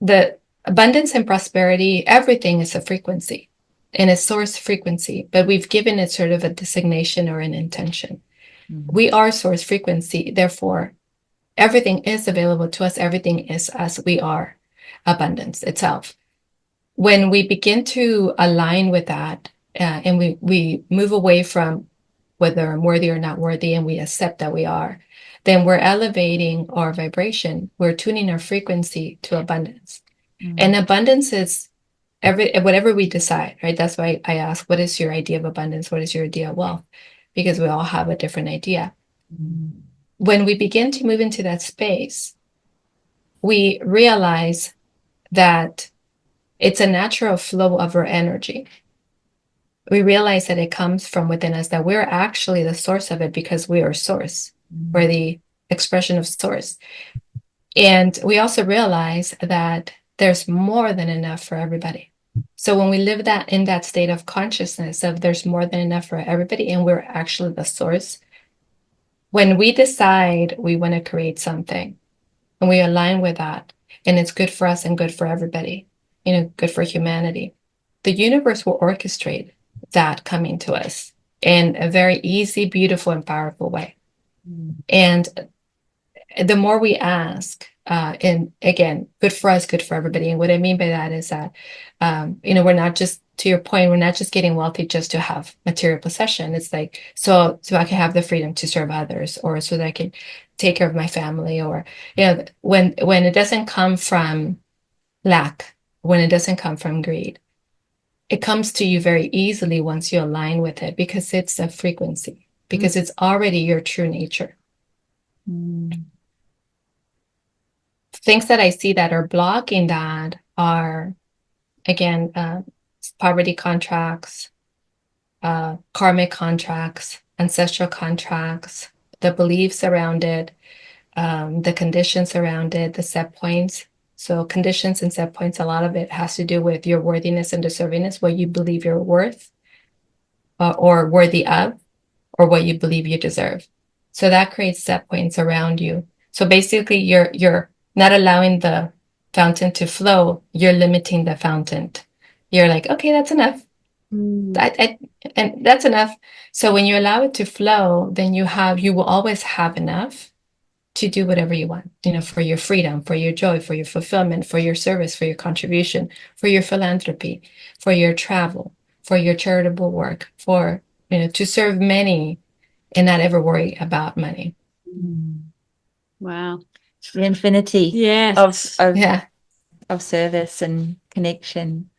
The abundance and prosperity, everything is a frequency and a source frequency, but we've given it sort of a designation or an intention. We are source frequency, therefore, everything is available to us. Everything is us. We are abundance itself. When we begin to align with that, and we move away from whether I'm worthy or not worthy, and we accept that we are, then we're elevating our vibration. We're tuning our frequency to abundance. And abundance is whatever we decide, right? That's why I ask, what is your idea of abundance? What is your idea of wealth? Because we all have a different idea. When we begin to move into that space, we realize that it's a natural flow of our energy. We realize that it comes from within us, that we're actually the source of it because we are source. We're the expression of source. And we also realize that there's more than enough for everybody. So when we live that in that state of consciousness of there's more than enough for everybody, and we're actually the source, when we decide we want to create something and we align with that, and it's good for us and good for everybody, good for humanity, the universe will orchestrate that coming to us in a very easy, beautiful, and powerful way. And the more we ask, and again, good for us, good for everybody. And what I mean by that is that, we're not just, to your point, we're not just getting wealthy just to have material possession. It's like, so I can have the freedom to serve others, or so that I can take care of my family, or, when it doesn't come from lack, when it doesn't come from greed, it comes to you very easily once you align with it, because it's a frequency, because it's already your true nature. Things that I see that are blocking that are, again, poverty contracts, karmic contracts, ancestral contracts, the beliefs around it, the conditions around it, the set points. So conditions and set points, a lot of it has to do with your worthiness and deservingness, what you believe you're worth, or worthy of, or what you believe you deserve. So that creates set points around you. So basically, you're not allowing the fountain to flow. You're limiting the fountain. You're like, okay, that's enough. And that's enough. So when you allow it to flow, then you will always have enough to do whatever you want, for your freedom, for your joy, for your fulfillment, for your service, for your contribution, for your philanthropy, for your travel, for your charitable work, for, to serve many and not ever worry about money. Wow. The infinity Yes. of service and connection.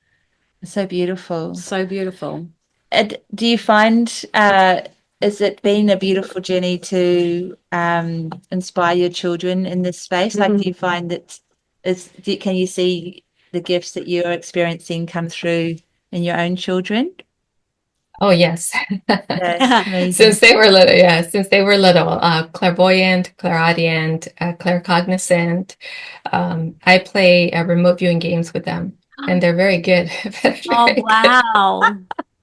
So beautiful. So beautiful. And do you find, has it been a beautiful journey to inspire your children in this space? Like, do you find that can you see the gifts that you're experiencing come through in your own children? Oh, yes. Yes, amazing. Since they were little, clairvoyant, clairaudient, claircognizant. I play remote viewing games with them, and they're very good. Oh, wow.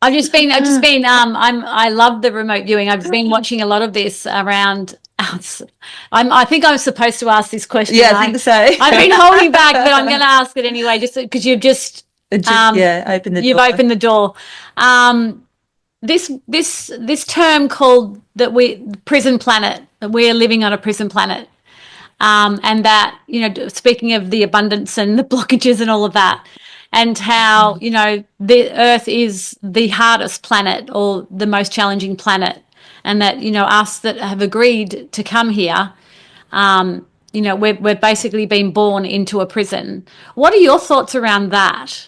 I've just been, I love the remote viewing. I've been watching a lot of this around. I think I'm supposed to ask this question. Yeah, I think so. I've been holding back, but I'm going to ask it anyway, just because you've just opened the you've door. opened the door. This term called prison planet, that we're living on a prison planet, and that, speaking of the abundance and the blockages and all of that, and how, the Earth is the hardest planet or the most challenging planet, and that, us that have agreed to come here, we're basically being born into a prison. What are your thoughts around that?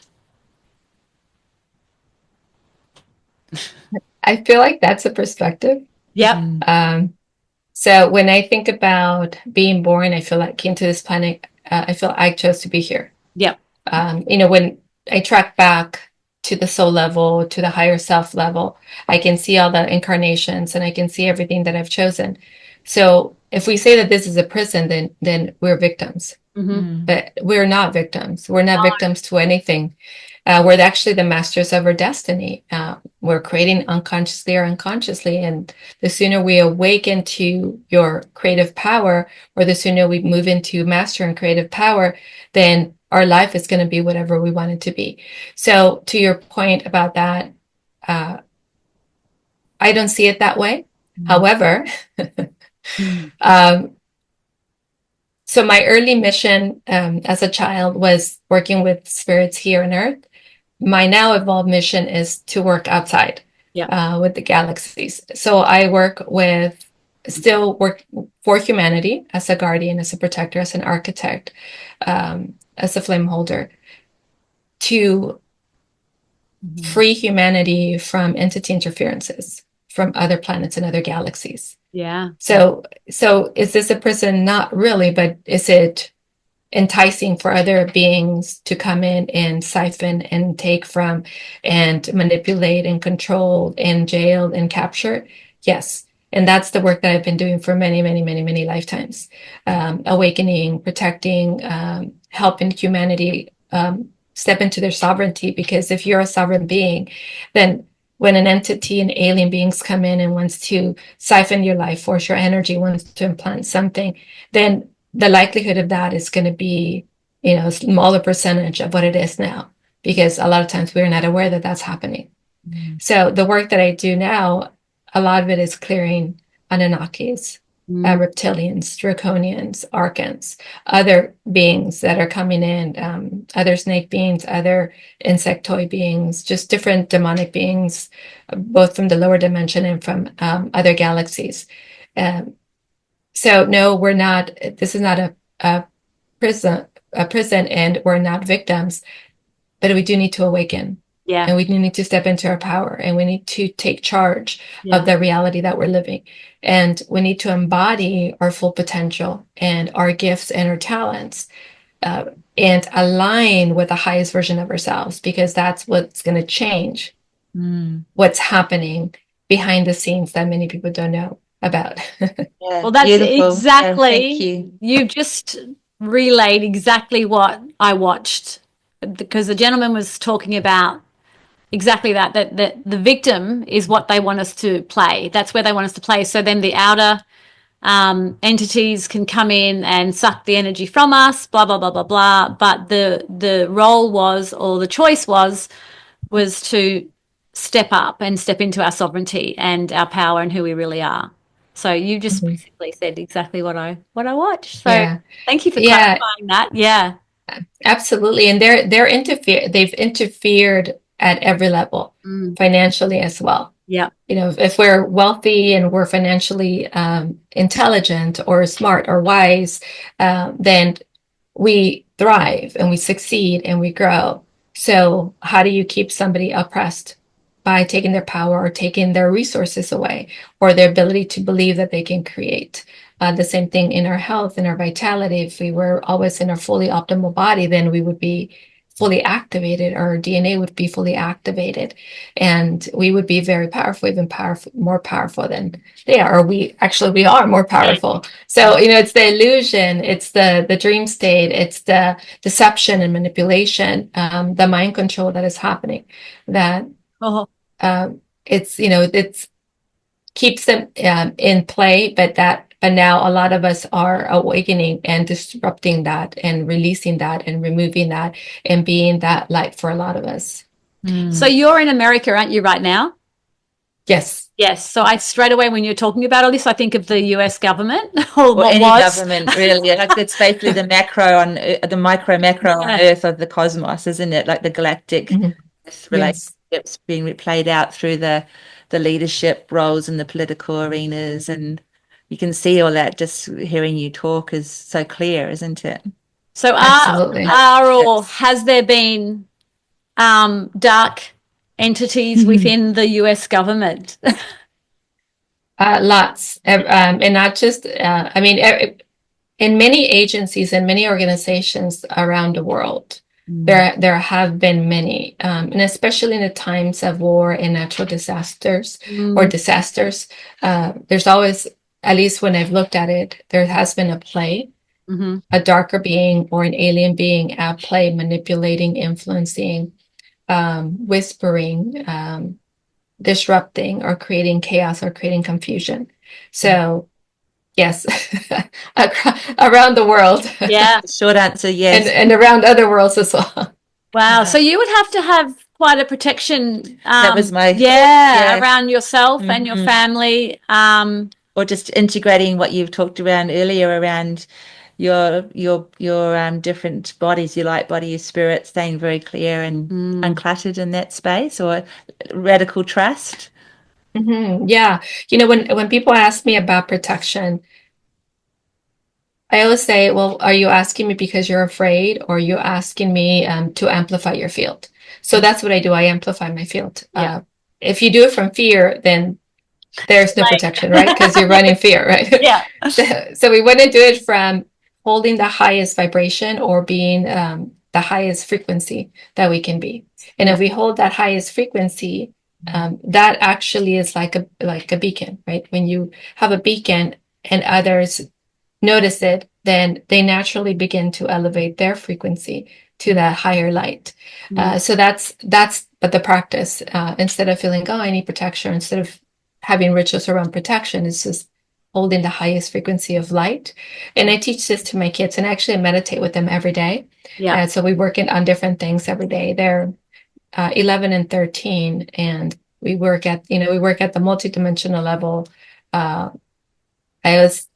I feel like that's a perspective. Yep. So when I think about being born, I feel like I came to this planet. I feel I chose to be here. Yep. When I track back to the soul level, to the higher self level, I can see all the incarnations and I can see everything that I've chosen. So if we say that this is a prison, then we're victims. Mm-hmm. But we're not victims. We're not victims to anything. We're actually the masters of our destiny. We're creating unconsciously or unconsciously. And the sooner we awaken to your creative power, or the sooner we move into master and creative power, then our life is going to be whatever we want it to be. So to your point about that, I don't see it that way. However, so my early mission as a child was working with spirits here on Earth. My now evolved mission is to work outside with the galaxies. So I still work for humanity as a guardian, as a protector, as an architect, as a flame holder, to free humanity from entity interferences from other planets and other galaxies. Yeah. So is this a prison? Not really, but is it enticing for other beings to come in and siphon and take from and manipulate and control and jail and capture? Yes. And that's the work that I've been doing for many, many, many, many lifetimes. Awakening, protecting, helping humanity step into their sovereignty. Because if you're a sovereign being, then when an entity and alien beings come in and wants to siphon your life force, your energy, wants to implant something, then the likelihood of that is going to be, a smaller percentage of what it is now, because a lot of times we're not aware that that's happening. So the work that I do now, a lot of it is clearing Anunnakis, reptilians, draconians, archons, other beings that are coming in, other snake beings, other insectoid beings, just different demonic beings, both from the lower dimension and from other galaxies. So no, we're not. This is not a prison, and we're not victims. But we do need to awaken. Yeah. And we need to step into our power, and we need to take charge of the reality that we're living. And we need to embody our full potential and our gifts and our talents, and align with the highest version of ourselves, because that's what's going to change what's happening behind the scenes that many people don't know about. Well, that's beautiful. exactly, Thank you. You've just relayed exactly what I watched, because the gentleman was talking about exactly that the victim is what they want us to play. That's where they want us to play. So then the outer entities can come in and suck the energy from us, blah, blah, blah, blah, blah. But the role was, or the choice was to step up and step into our sovereignty and our power and who we really are. So you just basically said exactly what I watched. So thank you for clarifying that. Yeah. Absolutely. And they've interfered at every level, financially as well. Yeah. If we're wealthy and we're financially intelligent or smart or wise, then we thrive and we succeed and we grow. So how do you keep somebody oppressed? By taking their power or taking their resources away, or their ability to believe that they can create. The same thing in our health and our vitality. If we were always in our fully optimal body, then we would be fully activated. Our DNA would be fully activated, and we would be very powerful, even more powerful than they are. Or we are more powerful. So, it's the illusion, it's the dream state, it's the deception and manipulation, the mind control that is happening, that it's keeps them in play, but now a lot of us are awakening and disrupting that and releasing that and removing that and being that light for a lot of us. So you're in America, aren't you, right now? Yes. Yes. So I straight away, when you're talking about all this, I think of the US government or any was. government, really. Like, it's basically the micro macro on Earth of the cosmos, isn't it? Like the galactic relationships being played out through the leadership roles in the political arenas, and you can see all that just hearing you talk is so clear, isn't it? So has there been dark entities within the US government? Lots, and not just. I mean, in many agencies and many organizations around the world, there have been many, and especially in the times of war and natural disasters or disasters, there's always, at least when I've looked at it, there has been a play, a darker being or an alien being at play, manipulating, influencing, whispering, disrupting, or creating chaos or creating confusion. So yes, around the world. Yeah. Short answer, yes. And around other worlds as well. Wow. So you would have to have quite a protection. That was my around yourself and your family. Or just integrating what you've talked around earlier around your different bodies, your light body, your spirit, staying very clear and uncluttered in that space, or radical trust. Yeah. When people ask me about protection, I always say, well, are you asking me because you're afraid, or are you asking me to amplify your field? So that's what I do. I amplify my field. Yeah. If you do it from fear, then there's no protection, right? Because you're running fear, right? Yeah. So we want to do it from holding the highest vibration, or being the highest frequency that we can be. And if we hold that highest frequency, that actually is like a beacon, right? When you have a beacon and others notice it, then they naturally begin to elevate their frequency to that higher light. So that's but the practice. Instead of feeling, oh, I need protection, instead of having rituals around protection, it's just holding the highest frequency of light. And I teach this to my kids, and actually I meditate with them every day. Yeah. So we work on different things every day. They're 11 and 13, and we work at the multidimensional level. I always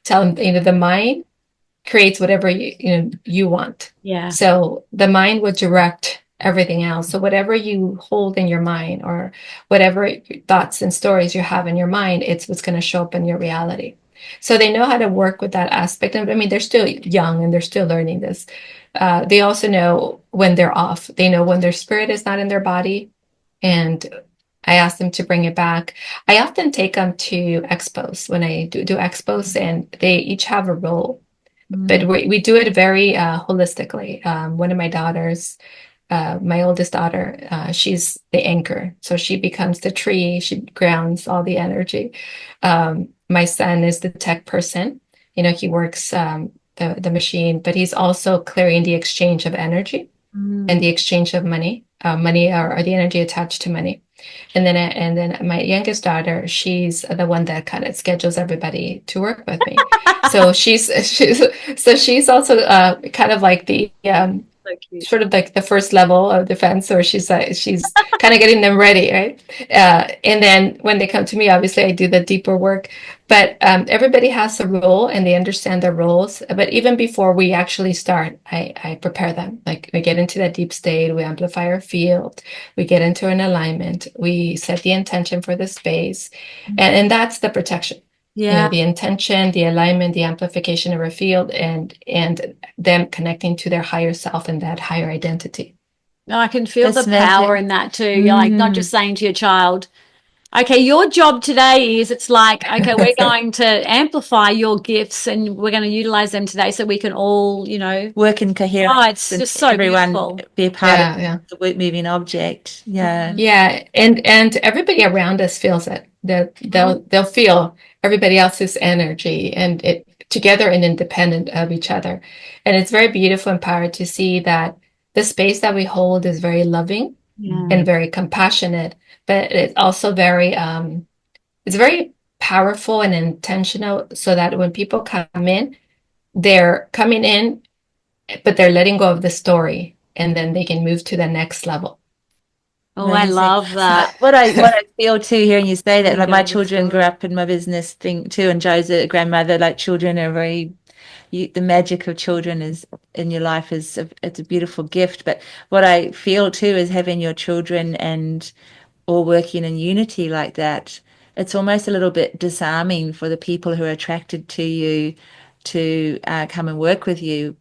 tell them, the mind creates whatever you want. Yeah. So the mind would direct everything else. So whatever you hold in your mind, or whatever thoughts and stories you have in your mind, it's what's going to show up in your reality. So they know how to work with that aspect. I mean, they're still young and they're still learning this. They also know when they're off. They know when their spirit is not in their body, and I ask them to bring it back. I often take them to expos when I do expos, and they each have a role, but we do it very holistically. One of my daughters, my oldest daughter, she's the anchor. So she becomes the tree. She grounds all the energy. My son is the tech person. He works the machine, but he's also clearing the exchange of energy and the exchange of money. Money or the energy attached to money. And then my youngest daughter, she's the one that kind of schedules everybody to work with me. So she's also kind of like the sort of like the first level of defense, or she's kind of getting them ready, right? And then when they come to me, obviously I do the deeper work. But everybody has a role, and they understand their roles. But even before we actually start, I prepare them. Like, we get into that deep state, we amplify our field, we get into an alignment, we set the intention for the space, and that's the protection. Yeah. The intention, the alignment, the amplification of our field, and them connecting to their higher self and that higher identity. No, I can feel That's the power magic. in that too. You're like not just saying to your child, okay, your job today is, it's like, okay, we're going to amplify your gifts and we're going to utilize them today so we can all, work in coherence. Oh, it's and just so everyone beautiful. be a part of the work moving object. Yeah, and everybody around us feels it. That they'll feel everybody else's energy, and it together and independent of each other. And it's very beautiful and powerful to see that the space that we hold is very loving and very compassionate, but it's also very it's very powerful and intentional, so that when people come in, they're coming in, but they're letting go of the story, and then they can move to the next level. Oh, I love that. What I feel too, hearing you say that, like, my the children grew up in my business thing too, and Joe's a grandmother. Like, children are the magic of children is in your life it's a beautiful gift. But what I feel too is having your children and all working in unity like that, it's almost a little bit disarming for the people who are attracted to you to come and work with you,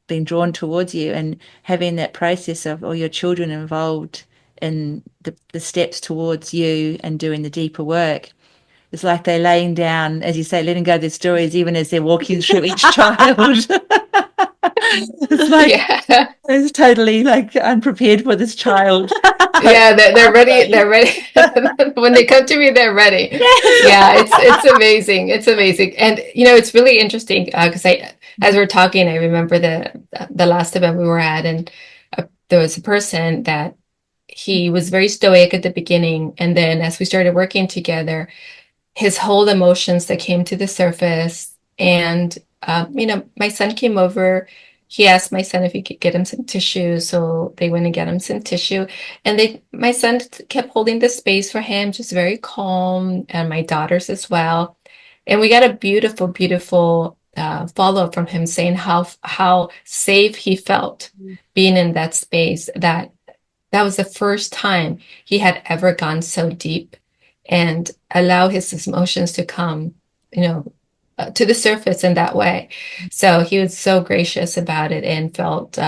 being drawn towards you, and having that process of all your children involved in the steps towards you and doing the deeper work It's like they're laying down, as you say, letting go of their stories, even as they're walking through each child. It's like Yeah. it's totally like unprepared for this child. Yeah, they're ready. They're ready. When they come to me, they're ready. Yeah, it's amazing. It's amazing. And it's really interesting because as we're talking, I remember the last event we were at, and there was a person that he was very stoic at the beginning, and then as we started working together, his whole emotions that came to the surface. And my son came over. He asked my son if he could get him some tissue, so they went and get him some tissue. And my son kept holding the space for him, just very calm, and my daughters as well. And we got a beautiful, beautiful follow-up from him saying how safe he felt being in that space. That was the first time he had ever gone so deep and allow his emotions to come, to the surface in that way. So he was so gracious about it and felt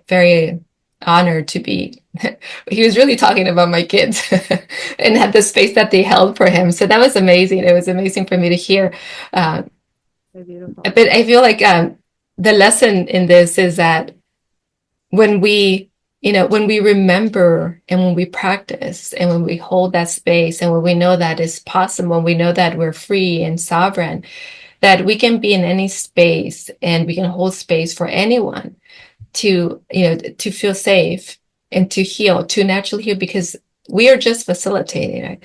very honored to be. He was really talking about my kids and had the space that they held for him. So that was amazing. It was amazing for me to hear. So beautiful. But I feel like the lesson in this is that when we remember and when we practice and when we hold that space and when we know that it's possible, when we know that we're free and sovereign, that we can be in any space and we can hold space for anyone to feel safe and to heal, to naturally heal, because we are just facilitating, right?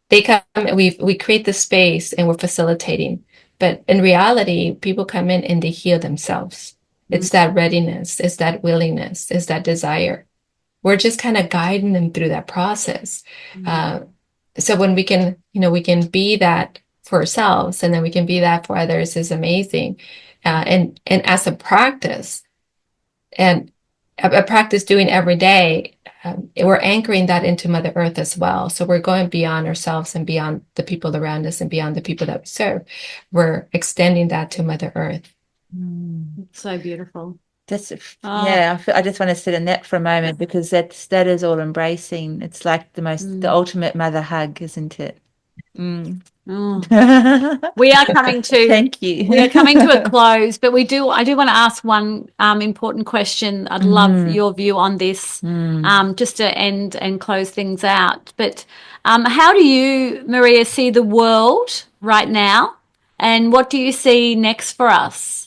They come, we create the space and we're facilitating. But in reality, people come in and they heal themselves. It's that readiness, it's that willingness, it's that desire. We're just kind of guiding them through that process. So when we can be that for ourselves, and then we can be that for others, is amazing. And as a practice, and a practice doing every day, we're anchoring that into Mother Earth as well. So we're going beyond ourselves and beyond the people around us and beyond the people that we serve. We're extending that to Mother Earth. So beautiful. That's I just want to sit in that for a moment, because that is all embracing. It's like the ultimate mother hug, isn't it? We are coming to thank you. We are coming to a close, but I do want to ask one important question. I'd love your view on this, just to end and close things out. But how do you, Maria, see the world right now, and what do you see next for us?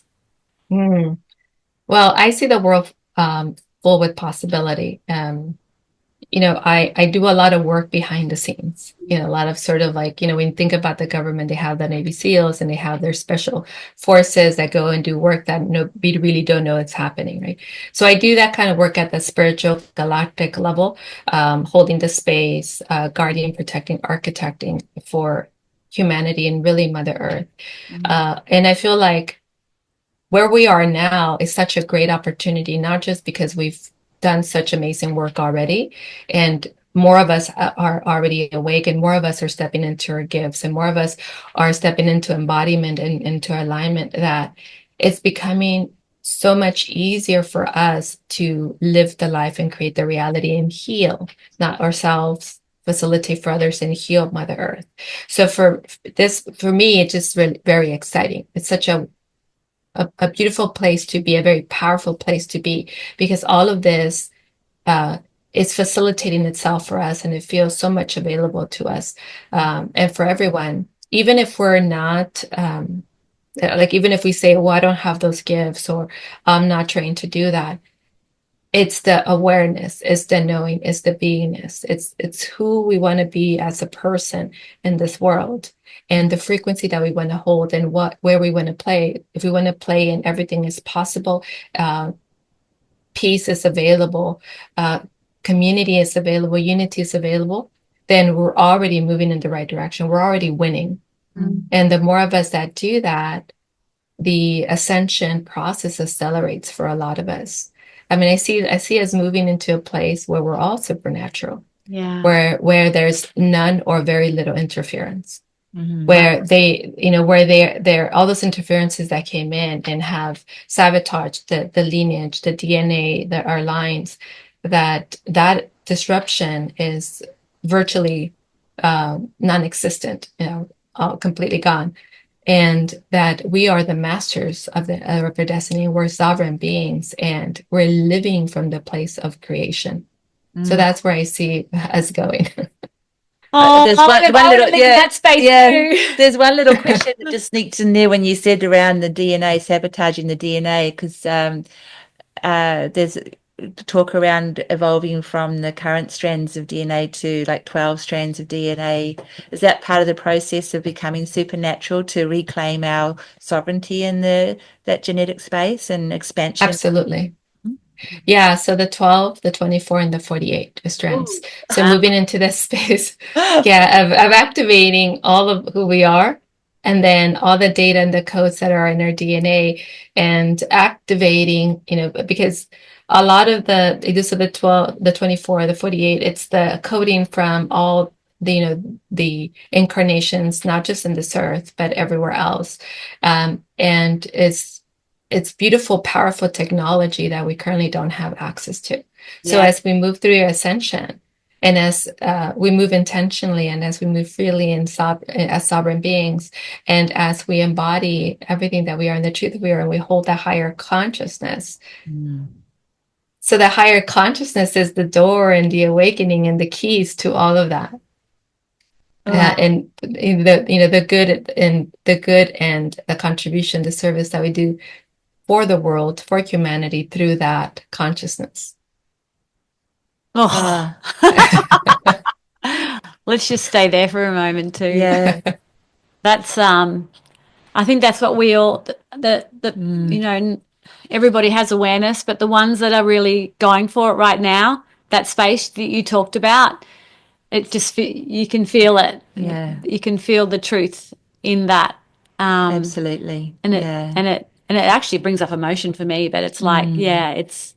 Well, I see the world full with possibility. I do a lot of work behind the scenes, a lot of sort of like, when you think about the government, they have the Navy SEALs and they have their special forces that go and do work that we really don't know it's happening, right? So I do that kind of work at the spiritual galactic level, holding the space, guardian, protecting, architecting for humanity and really Mother Earth. And I feel like where we are now is such a great opportunity, not just because we've done such amazing work already, and more of us are already awake, and more of us are stepping into our gifts, and more of us are stepping into embodiment and into alignment, that it's becoming so much easier for us to live the life and create the reality and heal, not ourselves, facilitate for others, and heal Mother Earth. So for me, it's just really very exciting. It's such a beautiful place to be, a very powerful place to be, because all of this is facilitating itself for us, and it feels so much available to us, and for everyone, even if we're not even if we say, well, I don't have those gifts, or I'm not trained to do that. It's the awareness, it's the knowing, it's the beingness, it's who we want to be as a person in this world, and the frequency that we want to hold, and where we want to play. If we want to play and everything is possible, peace is available, community is available, unity is available, then we're already moving in the right direction. We're already winning. And the more of us that do that, the ascension process accelerates for a lot of us. I mean, I see us moving into a place where we're all supernatural, where there's none or very little interference, where they're all those interferences that came in and have sabotaged the lineage, the DNA, our lines, that disruption is virtually non-existent, all completely gone. And that we are the masters of our destiny. We're sovereign beings, and we're living from the place of creation. So that's where I see us going. There's one little that space too. There's one little question that just sneaks in there when you said around the DNA, sabotaging the DNA, because there's talk around evolving from the current strands of DNA to like 12 strands of DNA. Is that part of the process of becoming supernatural to reclaim our sovereignty in that genetic space and expansion? Absolutely. Yeah, so the 12, the 24, and the 48 strands. Ooh. So moving into this space, of activating all of who we are, and then all the data and the codes that are in our DNA, and activating, because a lot of the 12, the 24, the 48, it's the coding from all the incarnations, not just in this earth, but everywhere else. And it's beautiful, powerful technology that we currently don't have access to. So as we move through ascension, and as we move intentionally, and as we move freely as sovereign beings, and as we embody everything that we are in the truth we are, and we hold that higher consciousness. So the higher consciousness is the door and the awakening and the keys to all of that. And the good and the contribution, the service that we do for the world, for humanity, through that consciousness. Let's just stay there for a moment too. Yeah. That's I think that's what we all everybody has awareness, but the ones that are really going for it right now, that space that you talked about, it just you can feel it. Yeah. You can feel the truth in that. Absolutely. And it actually brings up emotion for me, but it's like, it's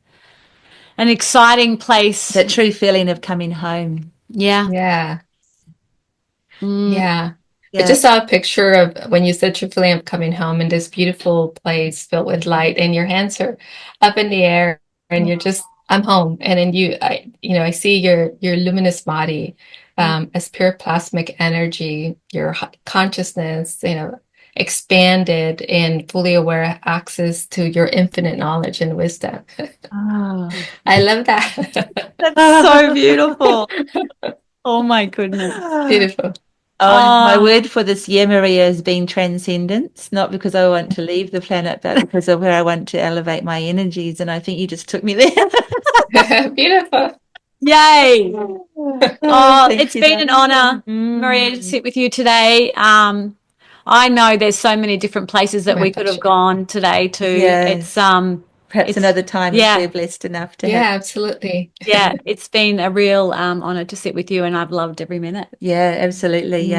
an exciting place. That true feeling of coming home. Yeah. I just saw a picture of when you said true feeling of coming home in this beautiful place filled with light, and your hands are up in the air, and you're just, I'm home. And then I see your luminous body as pure plasmic energy, your consciousness, expanded and fully aware access to your infinite knowledge and wisdom. I love that. That's so beautiful. Oh my goodness. Beautiful. My word for this year, Maria, has been transcendence, not because I want to leave the planet, but because of where I want to elevate my energies. And I think you just took me there. Beautiful. Yay. It's been an honor, Maria, to sit with you today. I know there's so many different places that we could have gone today too. It's perhaps another time if we're blessed enough to have. Absolutely. It's been a real honor to sit with you, and I've loved every minute. Yeah, absolutely.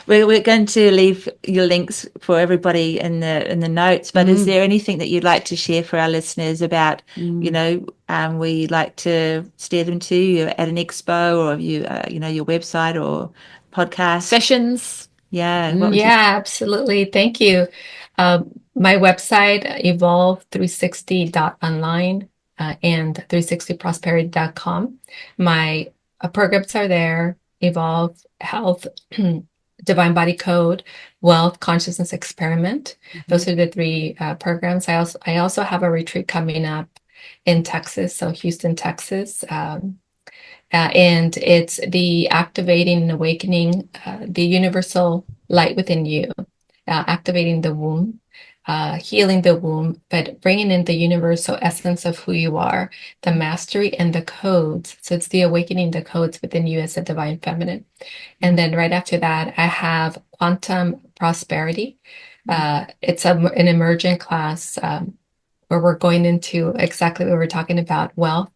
We're going to leave your links for everybody in the notes, but is there anything that you'd like to share for our listeners about we like to steer them to at an expo, or your website or podcast sessions? Absolutely. Thank you. My website, evolve360.online and 360prosperity.com. My programs are there: Evolve, Health, Divine Body Code, Wealth, Consciousness Experiment. Those are the three programs. I also have a retreat coming up in Texas, so Houston, Texas. And it's the activating and awakening the universal light within you, activating the womb, healing the womb, but bringing in the universal essence of who you are, the mastery and the codes. So it's the awakening the codes within you as a divine feminine. And then right after that, I have Quantum Prosperity. It's an emergent class where we're going into exactly what we're talking about, wealth,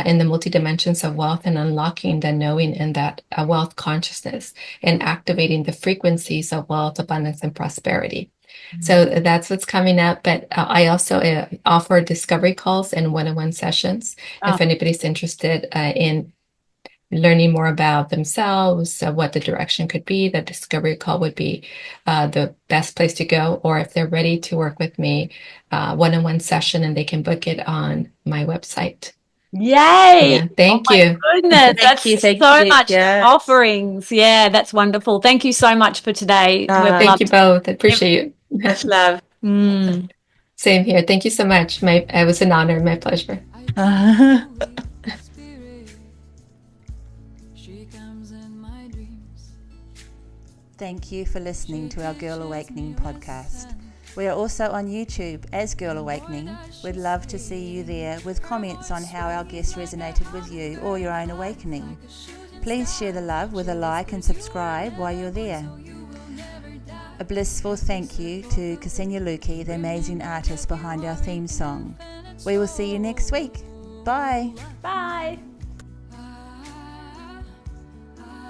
in the multidimensions of wealth, and unlocking the knowing in that wealth consciousness, and activating the frequencies of wealth, abundance, and prosperity. So that's what's coming up. But I also offer discovery calls and one-on-one sessions. If anybody's interested in learning more about themselves, what the direction could be, the discovery call would be the best place to go. Or if they're ready to work with me, one-on-one session, and they can book it on my website. Yay! Yeah, thank Oh my you. goodness, that's you, thank so you. much Yes. offerings. Yeah, that's wonderful. Thank you so much for today. We've Thank you loved both. I appreciate you. Much love. Mm. Same here. Thank you so much. It was an honor, my pleasure. I the spirit. She comes in my dreams. Thank you for listening to our Girl Awakening podcast. We are also on YouTube as Girl Awakening. We'd love to see you there with comments on how our guests resonated with you or your own awakening. Please share the love with a like and subscribe while you're there. A blissful thank you to Ksenia Luki, the amazing artist behind our theme song. We will see you next week. Bye. Bye.